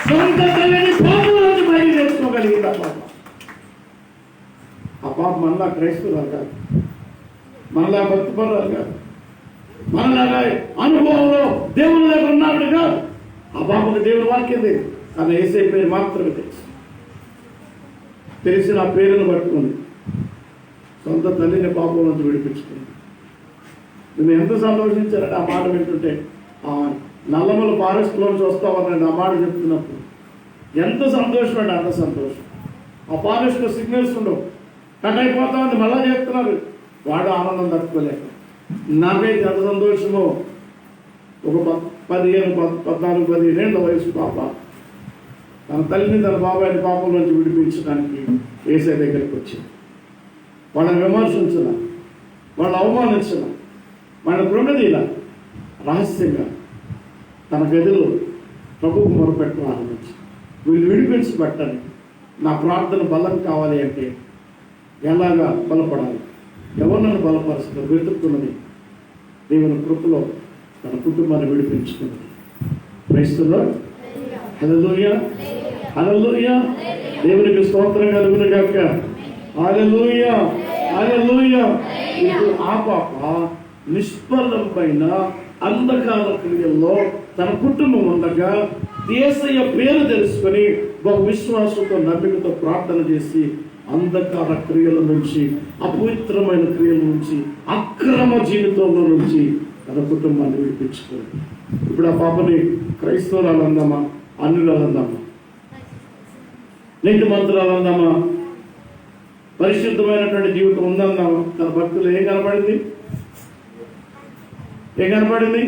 సొంత తల్లిని పాపంలో నుంచి బయటకు తెచ్చుకోగలిగింది ఆ పాప మనలా క్రైస్తవురాలు కాదు, మనలా భక్తిపరురాలు కాదు, మనలాగా అనుభవంలో దేవుని దగ్గర ఉన్నాడు కాదు. ఆ పాపకు దేవుని వాక్యం తెలుసు, తన యేసయ్య పేరు మాత్రమే తెలిసిన ఆ పేరును పట్టుకుంది. సొంత తల్లిని పాపం నుంచి విడిపించుకుంది. నేను ఎంత సంతోషించారంటే ఆ మాట వింటుంటే, ఆ నల్లమల ఫారెస్ట్లో నుంచి వస్తామన్నాడు ఆ మాట చెప్తున్నప్పుడు ఎంత సంతోషం అంటే అంత సంతోషం. ఆ ఫారెస్ట్లో సిగ్నల్స్ ఉండవు, కట్ అయిపోతా ఉంది, మళ్ళా చెప్తున్నారు. వాడు ఆనందం తట్టుకోలేక నాకైతే ఎంత సంతోషమో. ఒక 14-15 ఏళ్ళ వయసు పాప తన తల్లిని తన బాబాయిని పాపం నుంచి విడిపించడానికి యేసయ్య దగ్గరికి వచ్చింది. వాళ్ళని విమర్శించాల, వాళ్ళని అవమానించాల, వాళ్ళని కృంగదీల, రహస్యంగా తన గదిలో ప్రభువుకు మొరపెట్టడం ఆరంభించి, వీళ్ళు విడిపించబట్టాలి, నా ప్రార్థన బలం కావాలి అంటే ఎలాగా బలపడాలి, ఎవరు నన్ను బలపరుస్తారు వెతుక్కున్నది దేవుని కృపలో తన కుటుంబాన్ని విడిపించుకున్నది. క్రైస్తవులు హల్లెలూయా, హల్లెలూయా, దేవునికి స్తోత్రం కలుగును గాక. హల్లెలూయా, హల్లెలూయా. ఇప్పుడు ఆ పాప నిష్ఫలమైన అంధకార క్రియల్లో తన కుటుంబం ఉండగా యేసయ్య పేరు తెలుసుకొని బహు విశ్వాసంతో నమ్మికతో ప్రార్థన చేసి అంధకార క్రియల నుంచి, అపవిత్రమైన క్రియల నుంచి, అక్రమ జీవితంలో నుంచి తన కుటుంబాన్ని విడిపించుకోండి. ఇప్పుడు ఆ పాపని క్రైస్తవురాలు అందామా, అన్యురాలు అందామా, నీతి మంత్రాలు అందామా, పరిశుద్ధమైనటువంటి జీవితం ఉందందామా? తన భక్తులు ఏం కనపడింది? ఏం కనపడింది?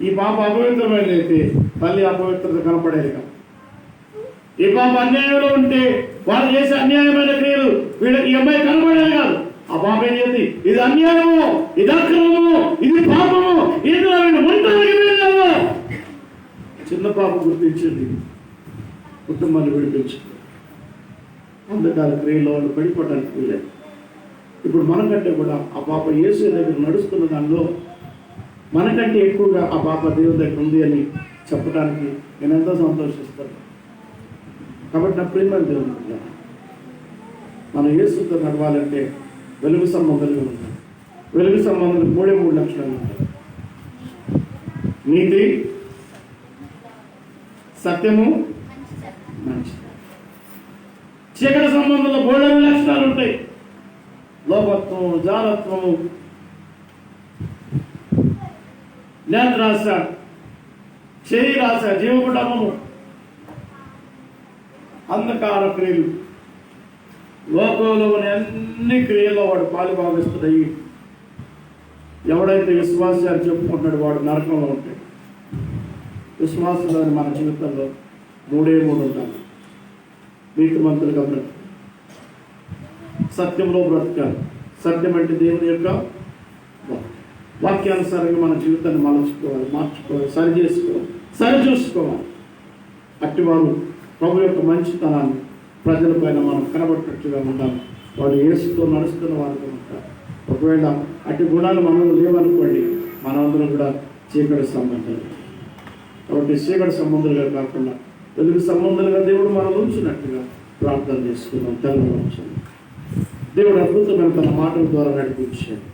ఈ పాప అపవిత్రమైనది అయితే తల్లి అపవిత్రత కనపడేది కాదు. ఈ పాప అన్యాయంలో ఉంటే వాళ్ళు చేసే అన్యాయమైన క్రియలు వీళ్ళకి ఈ అమ్మాయి కనపడేది కాదు. ఆ పాప ఏం చేసి ఇది అన్యాయము, ఇది అక్రమము, ఇది పాపము, ఇది ఉంటారు. చిన్న పాప గుర్తించింది, కుటుంబాన్ని విడిపించింది. అంధకార క్రియలో వాళ్ళు పడిపోవడానికి వీలేదు. ఇప్పుడు మనకంటే కూడా ఆ పాప యేసు దగ్గర నడుస్తున్న దానిలో మనకంటే ఎక్కువగా ఆ పాప దేవుని దగ్గర ఉంది అని చెప్పడానికి నేను ఎంతో సంతోషిస్తాను. కాబట్టి నా ప్రియమైన దేవుని మనం యేసుతో నడవాలంటే వెలుగు సంబంధాలుగా ఉంటాయి. వెలుగు సంబంధాలు 3 లక్షణాలు ఉంటాయి: నీతి, సత్యము, మంచి. చీకటి సంబంధంలో 3 లక్షణాలు ఉంటాయి: లోపత్వము, జాలత్వము, నేత్రాశ, శరీరాశ, జీవకుటమము, అంధకార క్రియలు. లోకంలోని అన్ని క్రియల్లో వాడు పాలు భావిస్తున్నాయి. ఎవడైతే విశ్వాసాలు చెప్పుకుంటున్నాడు వాడు నరకంలో ఉంటాడు. విశ్వాసంలోని మన జీవితంలో 3 ఉంటాయి: నీతిమంతులుగా బ్రతకాలి, సత్యంలో బ్రతకాలి. సత్యం అంటే దేవుని యొక్క వాక్యానుసారంగా మన జీవితాన్ని మలచుకోవాలి, మార్చుకోవాలి, సరి చేసుకోవాలి, సరి చూసుకోవాలి. అట్టివారు ప్రభు యొక్క మంచితనాన్ని ప్రజల పైన మనం కనబట్టట్టుగా ఉండాలి. వాడు యేసుతో నడుస్తున్న వారితో ఉంటారు. ఒకవేళ అట్టి గుణాలు మనలో లేవనుకోండి, మనందరం కూడా చీకటి సంబంధాలు. కాబట్టి చీకటి సంబంధాలుగా కాకుండా వెలుగు సంబంధాలుగా దేవుడు మనం ఉంచినట్టుగా ప్రార్థన చేసుకున్నాం. తెలంగాణ ఉంచాలి. దేవుడు అద్భుతమైన తన మాటల ద్వారా నడిపించాడు.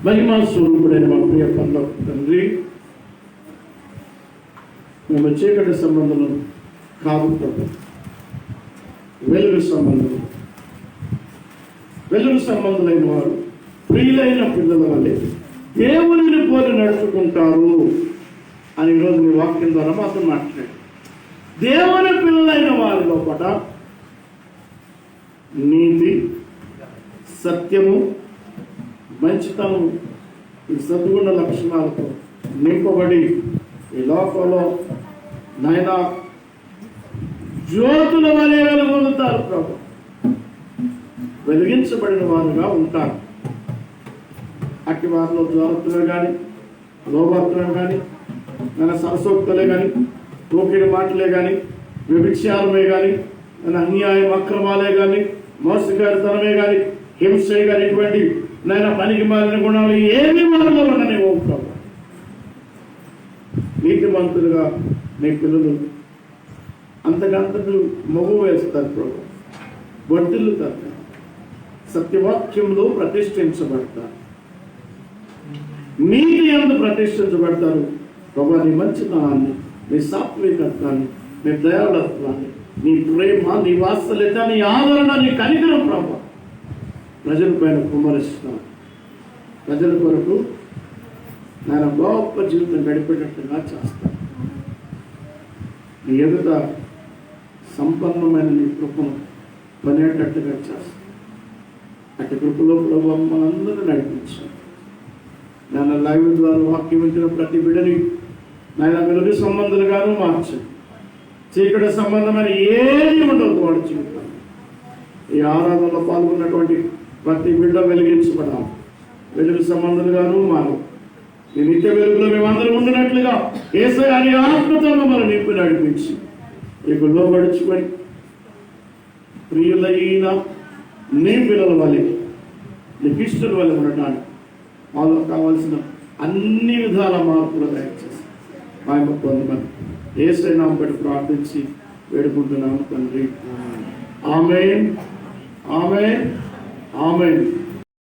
మహిమా స్వరూపుడైన మా ప్రియ పరలోక తండ్రి, మేము చీకటి సంబంధం కాదు ప్రభు, వెలుగు సంబంధం. వెలుగు సంబంధులైన వారు ప్రియులైన పిల్లల వల్లే దేవునిని పోలి నడుచుకుంటారు అని ఈరోజు మీ వాక్యం ద్వారా మాత్రం మాట్లాడారు. దేవుని పిల్లలైన వారి లోపల నీతి, సత్యము, మంచితనం, ఈ సద్గుణ లక్షణాలతో నింపబడి ఈ లోకంలో నాయన జ్యోతుల వలె వెలుగొందుతారు ప్రభు. వెలిగించబడిన వారుగా ఉంటారు. అట్టి వారిలో జ్వాలత్తులే కానీ, లోభత్తులే కానీ, మన సరసోక్తులే కానీ, తోకిడి మాటలే కానీ, వ్యభిచారమే కానీ, మన అన్యాయం అక్రమాలే కానీ, మోసగారితనమే కానీ, హింసే కానీ, ఇటువంటి నేను పనికి మారిన గుణాలు ఏమి మనలో ఉండని ఓ ప్రభు. నీతిమంతులుగా నీ పిల్లలు అంతకంతకు మగు వేస్తారు ప్రభు, వర్ధిల్లుతారు, సత్యవాక్యంలో ప్రతిష్ఠించబడతారు, నీతి యందు ప్రతిష్ఠించబడతారు ప్రభు. నీ మంచితనాన్ని, నీ సాత్వికత్వాన్ని, నీ దయాళత్వాన్ని, నీ ప్రేమ, నీ వాత్సల్యత, నీ ఆదరణ, నీ కనికరం ప్రభు ప్రజల పైన కుమ్మరిస్తున్నారు. ప్రజల కొరకు నేను గొప్ప జీవితం గడిపేటట్టుగా చేస్తాను. నీ ఎదుట సంపన్నమైన నీ కృపను పనేటట్టుగా చేస్తాను. అటు కృపలో ప్రభు మనందరూ నడిపించాం. నాన్న లైవ్ ద్వారా వాక్యం ఇచ్చిన ప్రతి బిడ్డని నాయన వెలుగు సంబంధాలుగాను మార్చండి. చీకటి సంబంధమైన ఏది ఉండదు వాడి జీవితం. ఈ ఆరాధనలో పాల్గొన్నటువంటి ప్రతి బిడ్డ వెలిగించబడాలి, వెలుగు సంబంధాలుగాను మారు. ఈ నిత్య వెలుగులో మేమందరం ఉండినట్లుగా యేసయ్య అని ఆత్మతో మమ్మల్ని నింపి నడిపించి మీకు లోబడుచుకొని ప్రియులైన నీ పిల్లల వలె నీకు ఇష్టల వల్ల ఉండటానికి మాలో కావాల్సిన అన్ని విధాల మార్పులు దయచేసి మాకు పొందమని యేసయ్య నామమున బట్టి ప్రార్థించి వేడుకుంటున్నాము తండ్రి. ఆమేన్, ఆమేన్, ఆమేన్.